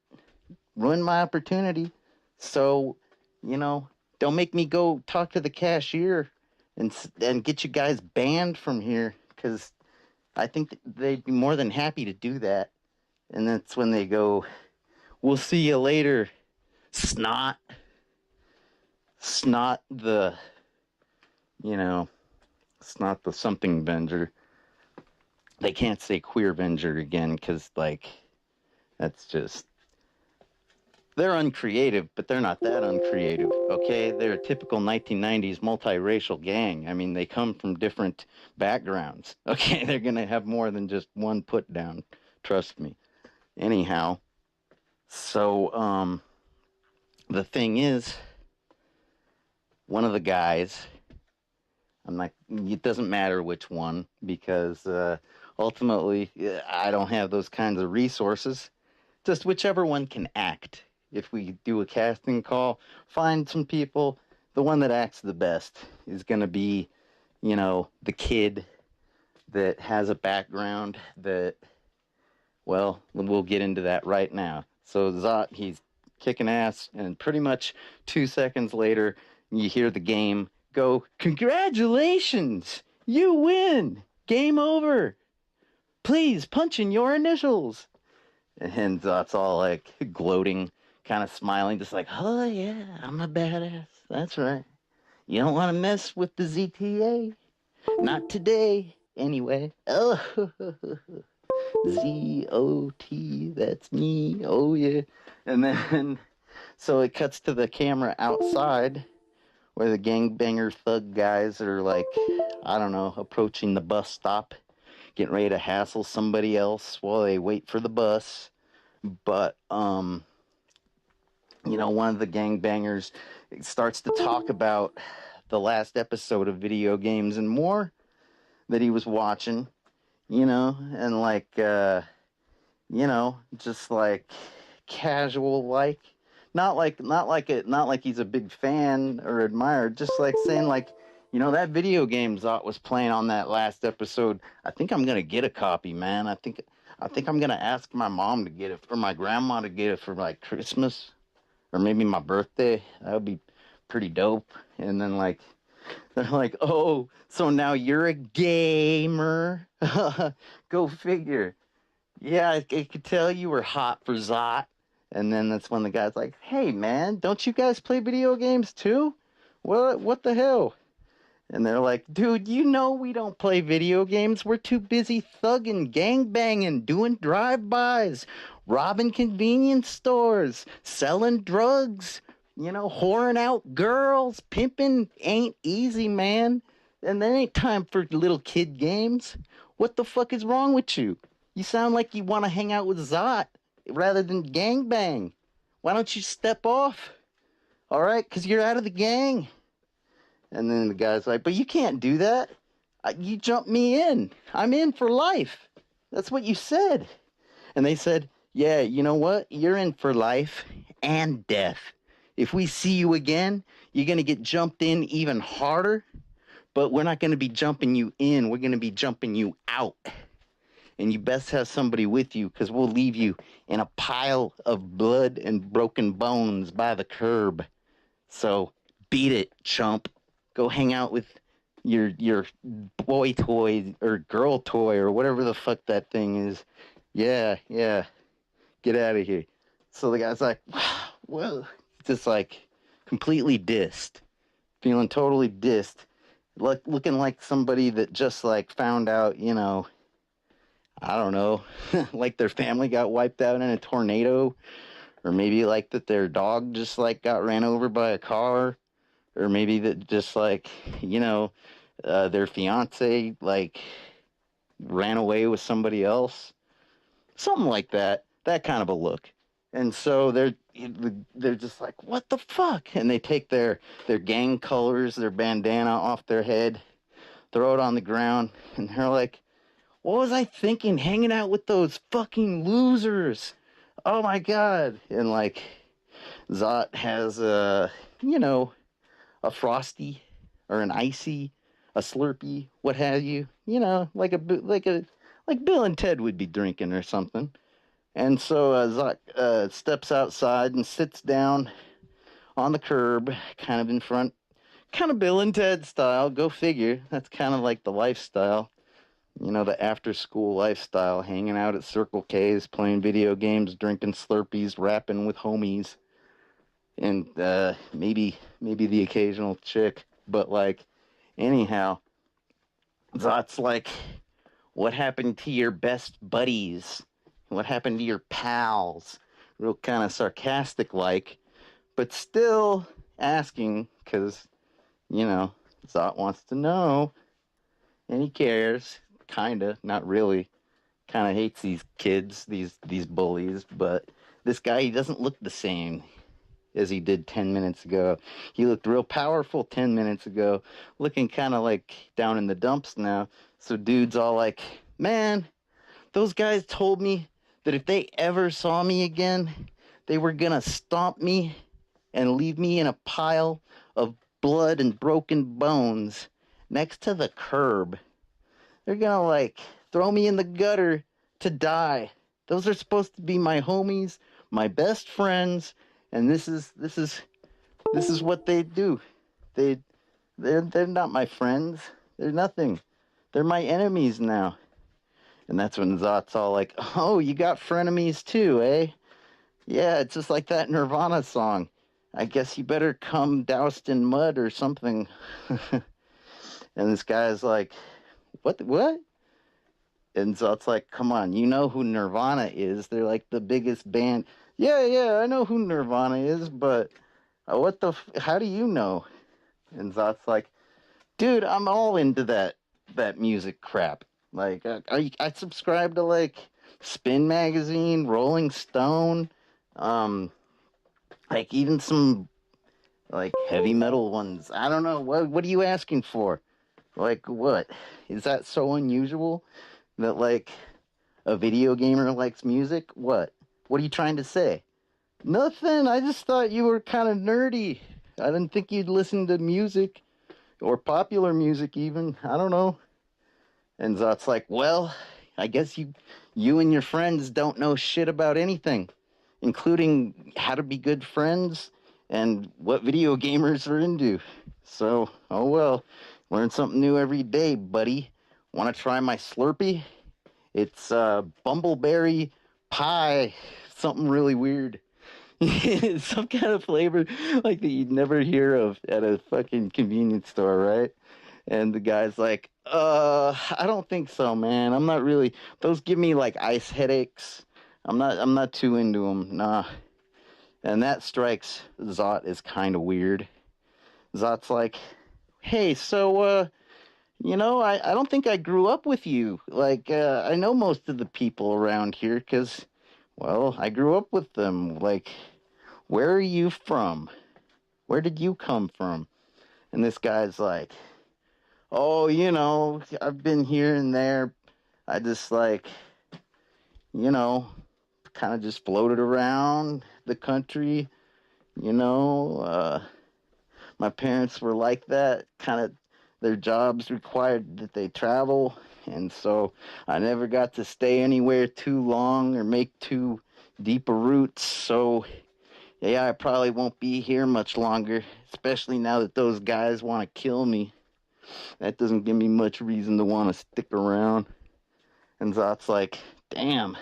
my opportunity. So, don't make me go talk to the cashier and get you guys banned from here, because I think they'd be more than happy to do that." And that's when they go, "We'll see you later, snot." Snot the, snot the something Venger. They can't say queer Venger again because, like, that's just. They're uncreative, but they're not that uncreative, okay? They're a typical 1990s multiracial gang. I mean, they come from different backgrounds, okay? They're going to have more than just one put down, trust me. Anyhow, so, the thing is, one of the guys, it doesn't matter which one, because ultimately, I don't have those kinds of resources. Just whichever one can act. If we do a casting call, find some people. The one that acts the best is going to be, the kid that has a background that, well, we'll get into that right now. So Zot, he's kicking ass, and pretty much 2 seconds later, you hear the game go, "Congratulations! You win! Game over! Please punch in your initials." And Zot's all like gloating, kind of smiling, just like, "Oh yeah, I'm a badass. That's right. You don't want to mess with the ZTA. Not today, anyway." Oh, ZOT, that's me. Oh yeah. And then, so it cuts to the camera outside where the gangbanger thug guys are like, I don't know, approaching the bus stop, getting ready to hassle somebody else while they wait for the bus. But one of the gangbangers starts to talk about the last episode of Video Games and More that he was watching, and like just like casual, like not like he's a big fan or admirer, just like saying like, that video game Zot was playing on that last episode. I think I'm gonna get a copy, man. I think I'm gonna ask my mom to get it, or my grandma to get it for like Christmas, or maybe my birthday. That would be pretty dope. And then like they're like, "Oh, so now you're a gamer?" Go figure. Yeah, I could tell you were hot for Zot. And then that's when the guy's like, "Hey, man, don't you guys play video games too? What the hell?" And they're like, "Dude, we don't play video games. We're too busy thugging, gangbanging, doing drive-bys, robbing convenience stores, selling drugs, whoring out girls. Pimping ain't easy, man. And there ain't time for little kid games. What the fuck is wrong with you? You sound like you want to hang out with Zot rather than gangbang. Why don't you step off? All right, because you're out of the gang." And then the guy's like, "But you can't do that. You jumped me in. I'm in for life. That's what you said." And they said, "Yeah, you know what? You're in for life and death. If we see you again, you're going to get jumped in even harder. But we're not going to be jumping you in. We're going to be jumping you out. And you best have somebody with you, because we'll leave you in a pile of blood and broken bones by the curb. So beat it, chump. Go hang out with your boy toy or girl toy or whatever the fuck that thing is. Yeah, get out of here." So the guy's like, "Whoa," just like completely dissed, feeling totally dissed, looking like somebody that just like found out, I don't know, like their family got wiped out in a tornado, or maybe like that their dog just like got ran over by a car, or maybe that just like, their fiance like ran away with somebody else, something like that kind of a look. And so they're just like, "What the fuck?" And they take their gang colors, their bandana off their head, throw it on the ground, and they're like, "What was I thinking hanging out with those fucking losers? Oh my god." And like Zot has a Frosty or an Icy, a Slurpee, what have you, like Bill and Ted would be drinking or something. And so Zot steps outside and sits down on the curb, kind of in front, kind of Bill and Ted style. Go figure. That's kind of like the lifestyle, the after-school lifestyle, hanging out at Circle K's, playing video games, drinking Slurpees, rapping with homies, and maybe the occasional chick. But like, anyhow, Zot's like, "What happened to your best buddies? What happened to your pals?" Real kind of sarcastic like, but still asking, because, Zot wants to know, and he cares, kinda, not really. Kind of hates these kids, these bullies, but this guy, he doesn't look the same as he did 10 minutes ago. He looked real powerful 10 minutes ago, looking kind of like down in the dumps now. So dude's all like, "Man, those guys told me that if they ever saw me again, they were gonna stomp me and leave me in a pile of blood and broken bones next to the curb. They're gonna like throw me in the gutter to die. Those are supposed to be my homies, my best friends, and this is what they do. They They're not my friends. They're nothing. They're my enemies now. And that's when Zot's all like, "Oh, you got frenemies too, eh? Yeah, it's just like that Nirvana song. I guess you better come doused in mud or something." And this guy's like, What? And Zot's like, "Come on, you know who Nirvana is? They're like the biggest band." Yeah, yeah, I know who Nirvana is, but how do you know? And Zot's like, "Dude, I'm all into that music crap. Like, I subscribe to like Spin Magazine, Rolling Stone, um, like even some like heavy metal ones. I don't know. What are you asking for? Like, what is that so unusual that like a video gamer likes music? What are you trying to say?" "Nothing. I just thought you were kind of nerdy. I didn't think you'd listen to music or popular music even. I don't know." And Zot's like, "Well, I guess you and your friends don't know shit about anything, including how to be good friends and what video gamers are into. So, oh well, learn something new every day, buddy. Want to try my Slurpee? It's bumbleberry pie, something really weird." Some kind of flavor like that you'd never hear of at a fucking convenience store, right? And the guy's like, I don't think so, man. I'm not really. Those give me like ice headaches. I'm not too into them. Nah." And that strikes Zot as kind of weird. Zot's like, "Hey, so I don't think I grew up with you. Like, I know most of the people around here because, well, I grew up with them. Like, where are you from? Where did you come from?" And this guy's like, "Oh, I've been here and there. I just like, you know, kind of just floated around the country, you know. My parents were like that, kind of their jobs required that they travel, and so I never got to stay anywhere too long or make too deep a roots. So, yeah, I probably won't be here much longer, especially now that those guys want to kill me. That doesn't give me much reason to want to stick around." And Zot's like, "Damn,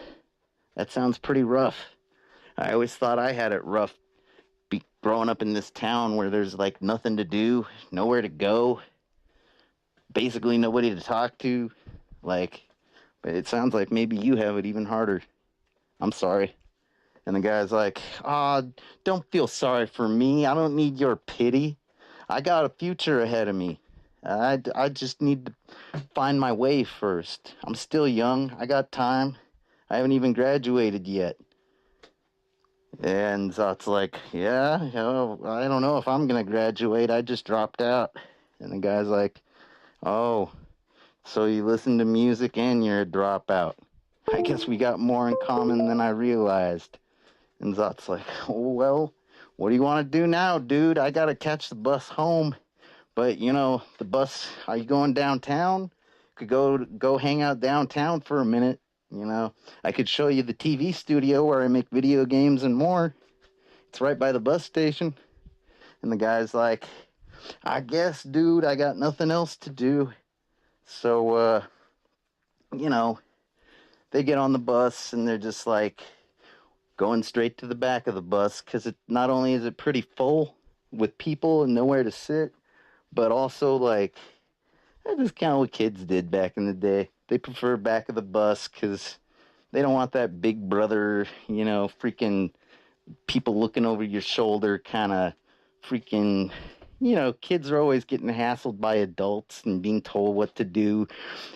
that sounds pretty rough. I always thought I had it rough growing up in this town where there's like nothing to do, nowhere to go, basically nobody to talk to. Like, but it sounds like maybe you have it even harder. I'm sorry." And the guy's like, don't feel sorry for me. I don't need your pity. I got a future ahead of me. I just need to find my way first. I'm still young. I got time. I haven't even graduated yet." And Zot's like, "Yeah, I don't know if I'm going to graduate. I just dropped out." And the guy's like, "Oh, so you listen to music and you're a dropout. I guess we got more in common than I realized." And Zot's like, "Oh, well, what do you want to do now, dude? I got to catch the bus home. But, the bus, are you going downtown? Could go hang out downtown for a minute. I could show you the TV studio where I make video games and more. It's right by the bus station." And the guy's like, "I guess, dude, I got nothing else to do." So, they get on the bus and they're just like going straight to the back of the bus because not only is it pretty full with people and nowhere to sit, but also like that's just kind of what kids did back in the day. They prefer back of the bus because they don't want that big brother, freaking people looking over your shoulder kind of freaking, kids are always getting hassled by adults and being told what to do,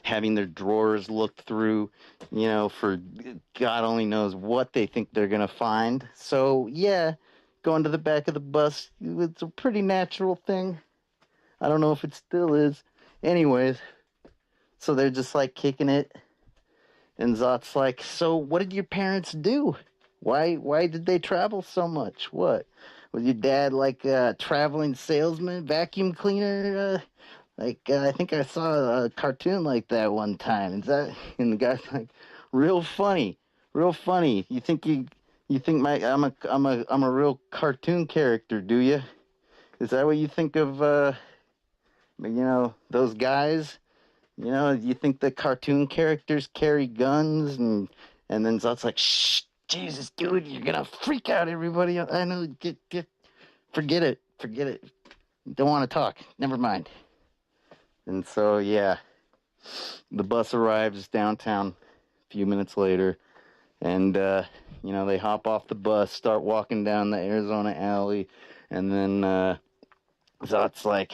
having their drawers looked through, for God only knows what they think they're going to find. So, yeah, going to the back of the bus, it's a pretty natural thing. I don't know if it still is. Anyways, so they're just like kicking it. And Zot's like, "So what did your parents do? Why did they travel so much? What? Was your dad like a traveling salesman, vacuum cleaner? I think I saw a cartoon like that one time. Is that?" And the guy's like, "Real funny, real funny. You think I'm a real cartoon character, do you? Is that what you think of But those guys, you think the cartoon characters carry guns, and then Zot's like, shh, Jesus, dude, you're gonna freak out everybody. I know, forget it, Don't want to talk. Never mind. And so, yeah, the bus arrives downtown a few minutes later, and they hop off the bus, start walking down the Arizona alley, and then Zot's like,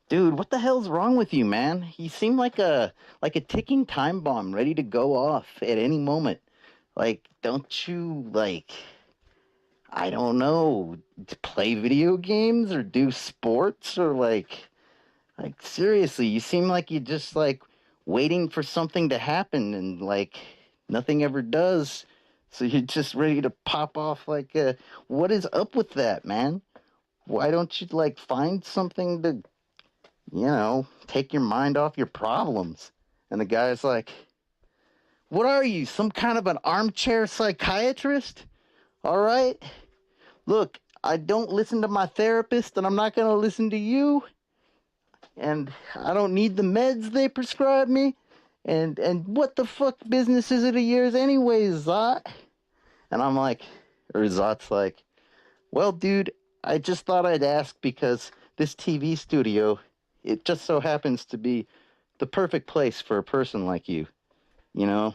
dude, what the hell's wrong with you, man? You seem like a ticking time bomb ready to go off at any moment. Like, don't you, I don't know, play video games or do sports or seriously, you seem like you're just waiting for something to happen and nothing ever does. So you're just ready to pop off what is up with that, man? Why don't you find something to take your mind off your problems? And the guy's like, what are you, some kind of an armchair psychiatrist? All right. Look, I don't listen to my therapist, and I'm not going to listen to you. And I don't need the meds they prescribe me. And what the fuck business is it of yours anyways, Zot? And I'm like, or Zot's like, well, dude, I just thought I'd ask because this TV studio, it just so happens to be the perfect place for a person like you. You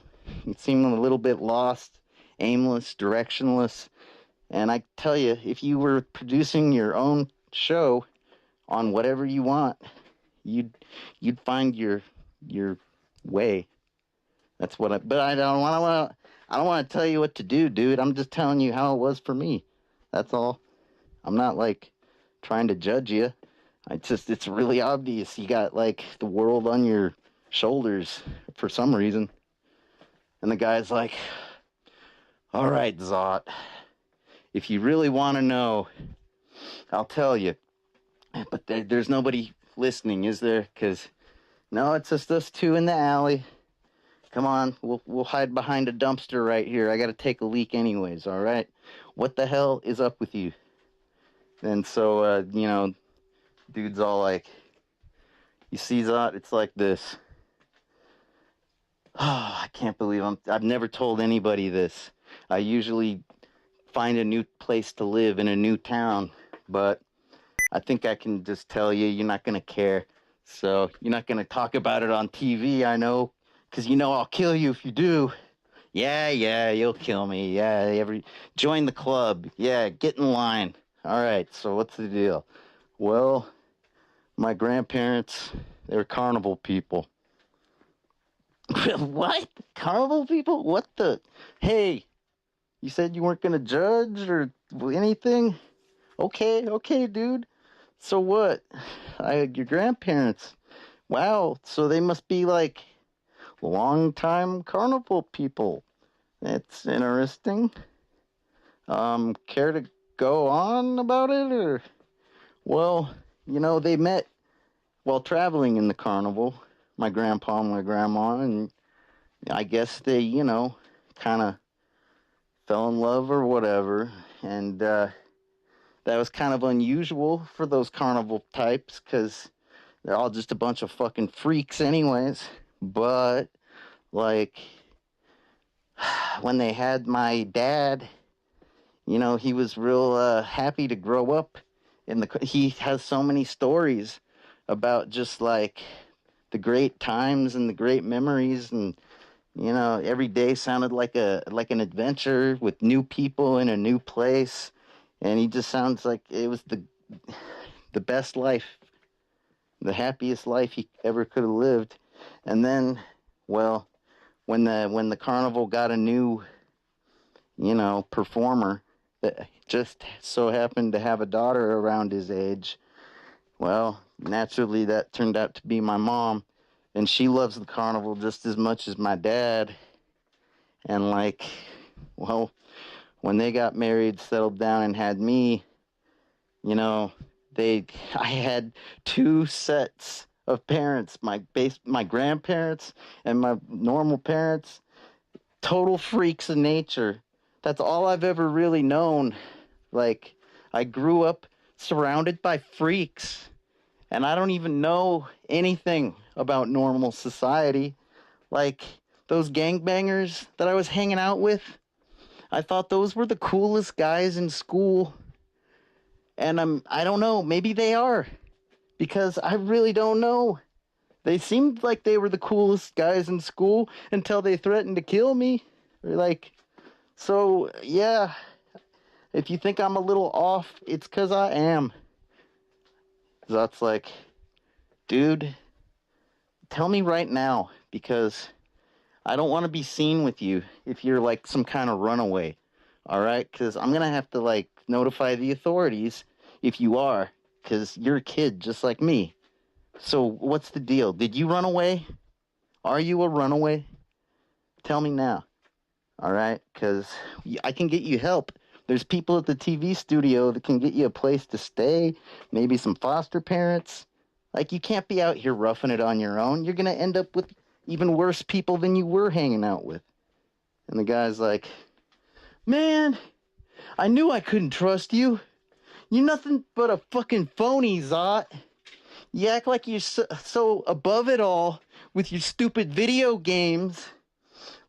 seem a little bit lost, aimless, directionless. And I tell you, if you were producing your own show on whatever you want, you'd find your way. That's what but I don't want to tell you what to do, dude. I'm just telling you how it was for me. That's all. I'm not trying to judge you. It's really obvious you got the world on your shoulders for some reason. And the guy's like, all right, Zot, if you really want to know, I'll tell you. But there's nobody listening, is there? Because, no, it's just us two in the alley. Come on, we'll hide behind a dumpster right here. I got to take a leak anyways, all right? What the hell is up with you? And so, dude's all like, you see, Zot, it's like this. Oh, I can't believe I've never told anybody this. I usually find a new place to live in a new town, but I think I can just tell you, you're not going to care. So you're not going to talk about it on TV, I know, because I'll kill you if you do. Yeah, you'll kill me. Yeah, join the club. Yeah, get in line. All right, so what's the deal? Well, my grandparents, they were carnival people. What? Carnival people? What the? Hey, you said you weren't going to judge or anything? Okay, dude. So what? Your grandparents. Wow, so they must be long-time carnival people. That's interesting. Care to go on about it, or? Well, they met while traveling in the carnival, my grandpa and my grandma, and I guess they, kind of fell in love or whatever, and that was kind of unusual for those carnival types, because they're all just a bunch of fucking freaks anyways. But, when they had my dad, he was real happy to grow up he has so many stories about just the great times and the great memories, and every day sounded like an adventure with new people in a new place, and he just sounds like it was the best life, the happiest life he ever could have lived. And then, well, when the carnival got a new performer that just so happened to have a daughter around his age, well, naturally that turned out to be my mom, and she loves the carnival just as much as my dad. And when they got married, settled down, and had me, I had two sets of parents, my grandparents and my normal parents, total freaks of nature. That's all I've ever really known. I grew up surrounded by freaks, And I don't even know anything about normal society. Like, those gangbangers that I was hanging out with, I thought those were the coolest guys in school. And I don't know, maybe they are. Because I really don't know. They seemed like they were the coolest guys in school until they threatened to kill me. Like, so, yeah. If you think I'm a little off, it's because I am. That's like, dude, tell me right now, because I don't want to be seen with you if you're like some kind of runaway. All right? Because I'm going to have to like notify the authorities if you are, because you're a kid just like me. So what's the deal? Did you run away? Are you a runaway? Tell me now. All right? Because I can get you help. There's people at the TV studio that can get you a place to stay, maybe some foster parents. Like, you can't be out here roughing it on your own. You're going to end up with even worse people than you were hanging out with. And the guy's like, man, I knew I couldn't trust you. You're nothing but a fucking phony, Zot. You act like you're so above it all with your stupid video games.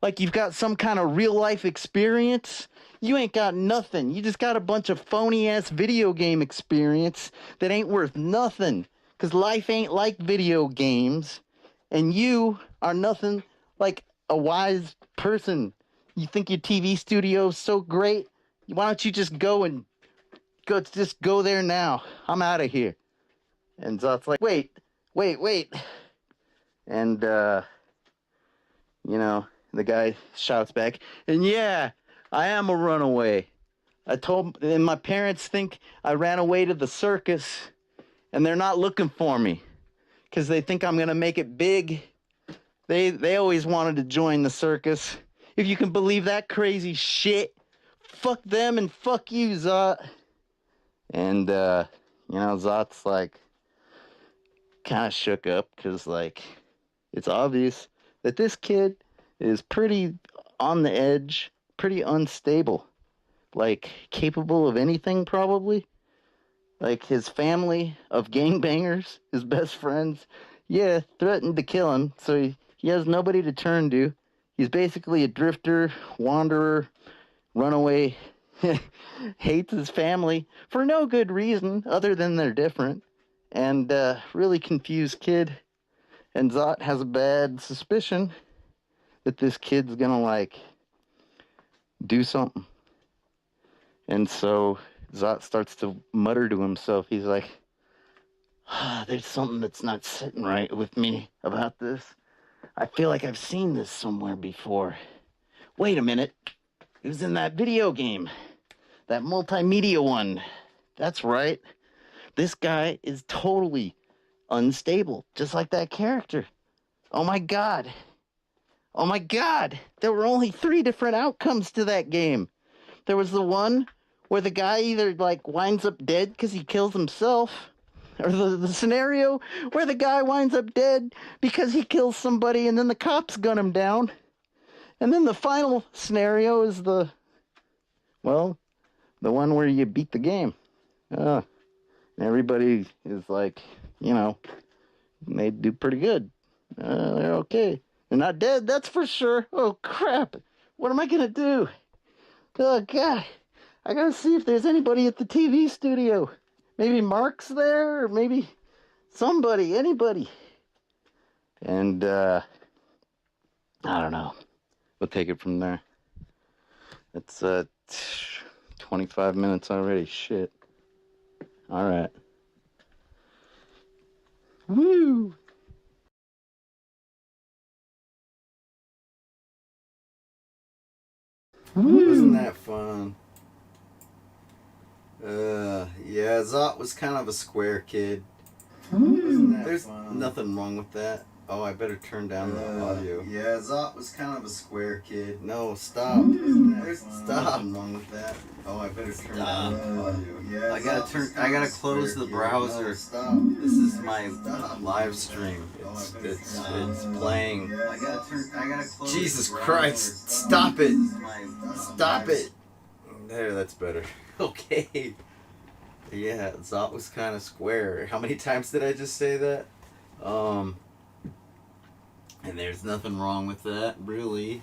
Like you've got some kind of real life experience. You ain't got nothing. You just got a bunch of phony ass video game experience that ain't worth nothing. Because life ain't like video games. And you are nothing like a wise person. You think your TV studio's so great? Why don't you just go there now? I'm out of here. And Zot's like, wait. And, the guy shouts back, and yeah, I am a runaway. And my parents think I ran away to the circus, and they're not looking for me, because they think I'm going to make it big. They always wanted to join the circus. If you can believe that crazy shit, fuck them and fuck you, Zot. And, Zot's like, kind of shook up, because, like, it's obvious that this kid is pretty on the edge, pretty unstable, like capable of anything probably. Like his family of gangbangers, his best friends, threatened to kill him, so he has nobody to turn to. He's basically a drifter, wanderer, runaway, hates his family for no good reason other than they're different, and really confused kid. And Zot has a bad suspicion that this kid's gonna, like, do something. And so Zot starts to mutter to himself. He's like, there's something that's not sitting right with me about this. I feel like I've seen this somewhere before. Wait a minute. It was in that video game. That multimedia one. That's right. This guy is totally unstable, just like that character. Oh my god. There were only 3 different outcomes to that game. There was the one where the guy either, like, winds up dead because he kills himself, or the scenario where the guy winds up dead because he kills somebody and then the cops gun him down. And then the final scenario is the one where you beat the game. Everybody is like, they do pretty good. They're okay. They're not dead, that's for sure. Oh, crap. What am I going to do? Oh, God. I got to see if there's anybody at the TV studio. Maybe Mark's there, or maybe anybody. And, I don't know. We'll take it from there. It's, 25 minutes already. Shit. All right. Woo! Wasn't that fun? Zot was kind of a square kid. There's nothing wrong with that. Oh, I better turn down the audio. Yeah, Zot was kind of a square kid. No, stop. There's nothing wrong with that. Oh, I better turn down the audio. Yeah, I gotta close the browser. No, stop. This is my live stream. It's playing. I gotta close. Jesus Christ! Stop it! Stop it! There, that's better. Okay. Yeah, Zot was kind of square. How many times did I just say that? And there's nothing wrong with that, really.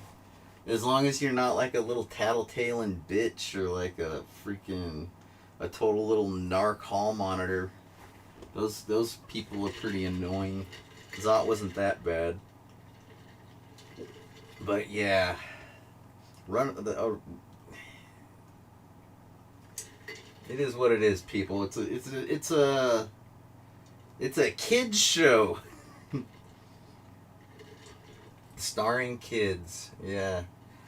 As long as you're not like a little tattletaling bitch or like a total little narc hall monitor. Those people are pretty annoying. Zot wasn't that bad. But yeah, it is what it is, people. It's a kids show. Starring kids, yeah.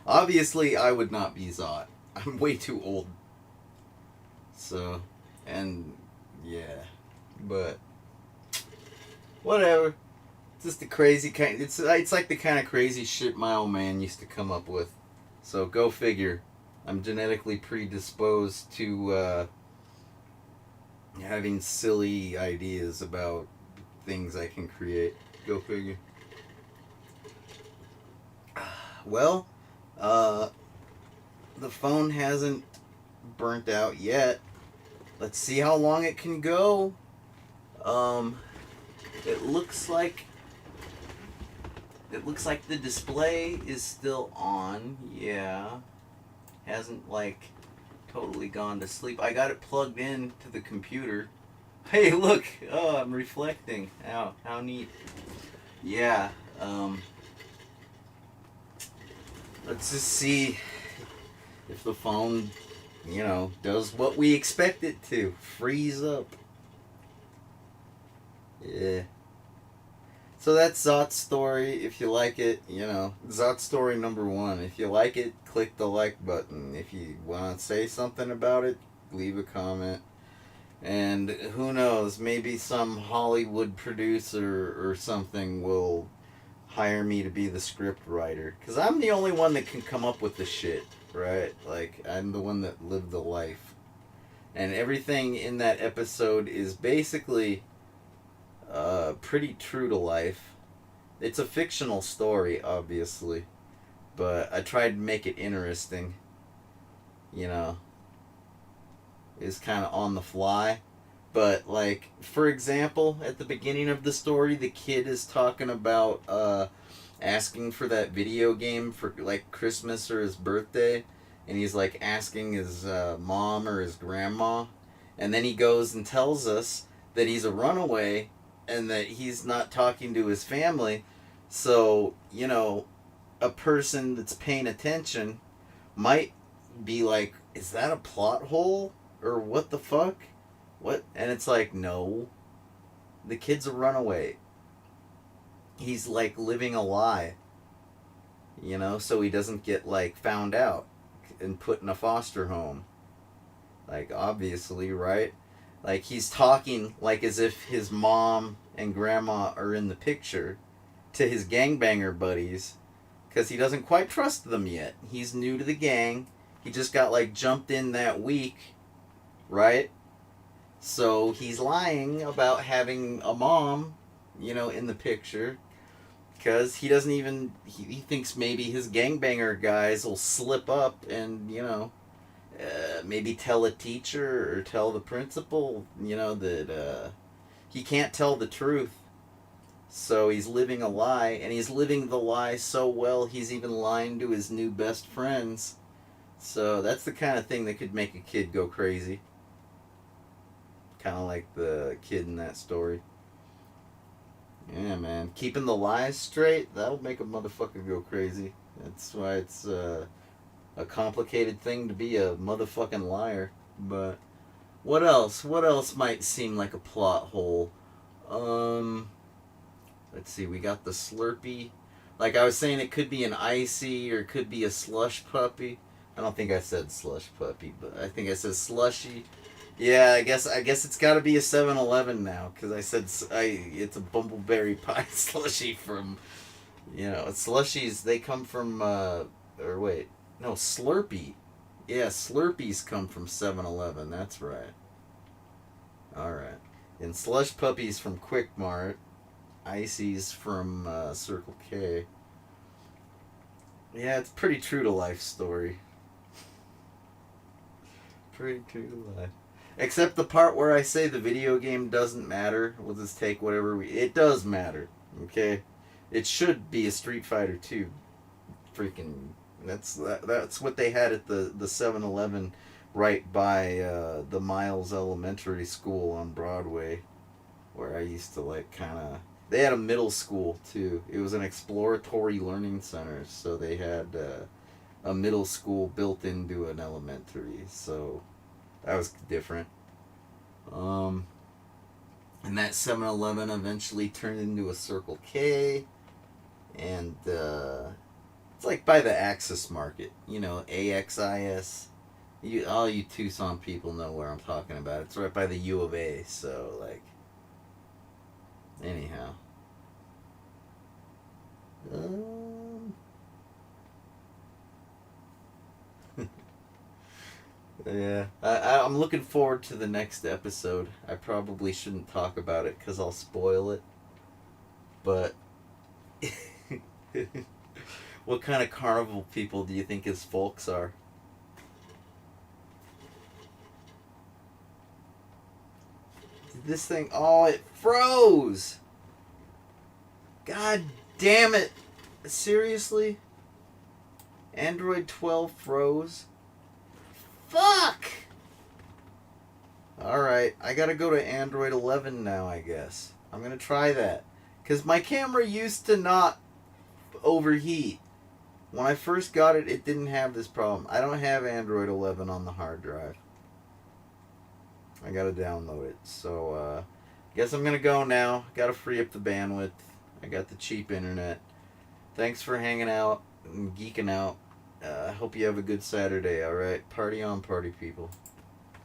Obviously, I would not be Zot. I'm way too old. So, and yeah, but whatever. It's just the crazy kind. It's like the kind of crazy shit my old man used to come up with. So go figure. I'm genetically predisposed to having silly ideas about things I can create. Go figure. Well, the phone hasn't burnt out yet. Let's see how long it can go. It looks like the display is still on. Yeah. Hasn't like totally gone to sleep. I got it plugged in to the computer. Hey, look. Oh, I'm reflecting. How neat. Yeah. Let's just see if the phone, does what we expect it to. Freeze up. Yeah. So that's Zot's story. If you like it, Zot's story number 1. If you like it, click the like button. If you want to say something about it, leave a comment. And who knows, maybe some Hollywood producer or something will hire me to be the script writer. Because I'm the only one that can come up with the shit, right? Like, I'm the one that lived the life. And everything in that episode is basically pretty true to life. It's a fictional story, obviously. But I tried to make it interesting. It's kind of on the fly. But, like, for example, at the beginning of the story, the kid is talking about asking for that video game for, like, Christmas or his birthday. And he's, like, asking his mom or his grandma. And then he goes and tells us that he's a runaway and that he's not talking to his family. So, a person that's paying attention might be like, is that a plot hole? Or what the fuck? What? And it's like, no. The kid's a runaway. He's like living a lie. So he doesn't get like found out and put in a foster home. Like, obviously, right? Like, he's talking like as if his mom and grandma are in the picture to his gangbanger buddies because he doesn't quite trust them yet. He's new to the gang. He just got like jumped in that week, right? So he's lying about having a mom, in the picture. Because he doesn't even... He thinks maybe his gangbanger guys will slip up and, maybe tell a teacher or tell the principal, that he can't tell the truth. So he's living a lie. And he's living the lie so well, he's even lying to his new best friends. So that's the kind of thing that could make a kid go crazy. Kind of like the kid in that story. Yeah, man. Keeping the lies straight, that'll make a motherfucker go crazy. That's why it's a complicated thing to be a motherfucking liar. But what else? What else might seem like a plot hole? Let's see. We got the Slurpee. Like I was saying, it could be an icy or it could be a slush puppy. I don't think I said slush puppy, but I think I said slushy. Yeah, I guess it's got to be a 7-Eleven now because I said it's a bumbleberry pie slushy from, slushies. They come from Slurpee. Yeah, Slurpees come from 7-Eleven. That's right. All right, and slush puppies from Quick Mart, ices from Circle K. Yeah, it's pretty true to life story. Pretty true to life. Except the part where I say the video game doesn't matter. We'll just take whatever we... It does matter, okay? It should be a Street Fighter 2. Freaking... That's what they had at the 7-Eleven right by the Miles Elementary School on Broadway, where I used to like kind of... They had a middle school too. It was an exploratory learning center, so they had a middle school built into an elementary, so that was different. And that 7-Eleven eventually turned into a Circle K, and it's like by the Axis Market, you know, AXIS. All you Tucson people know where I'm talking about. It's right by the U of A, so like, anyhow. Yeah, I'm looking forward to the next episode. I probably shouldn't talk about it because I'll spoil it. But what kind of carnival people do you think his folks are? This thing, oh, it froze! God damn it! Seriously? Android 12 froze? Fuck! Alright, I gotta go to Android 11 now, I guess. I'm gonna try that. Because my camera used to not overheat. When I first got it, it didn't have this problem. I don't have Android 11 on the hard drive. I gotta download it. So, guess I'm gonna go now. Gotta free up the bandwidth. I got the cheap internet. Thanks for hanging out and geeking out. I hope you have a good Saturday, alright? Party on, party people.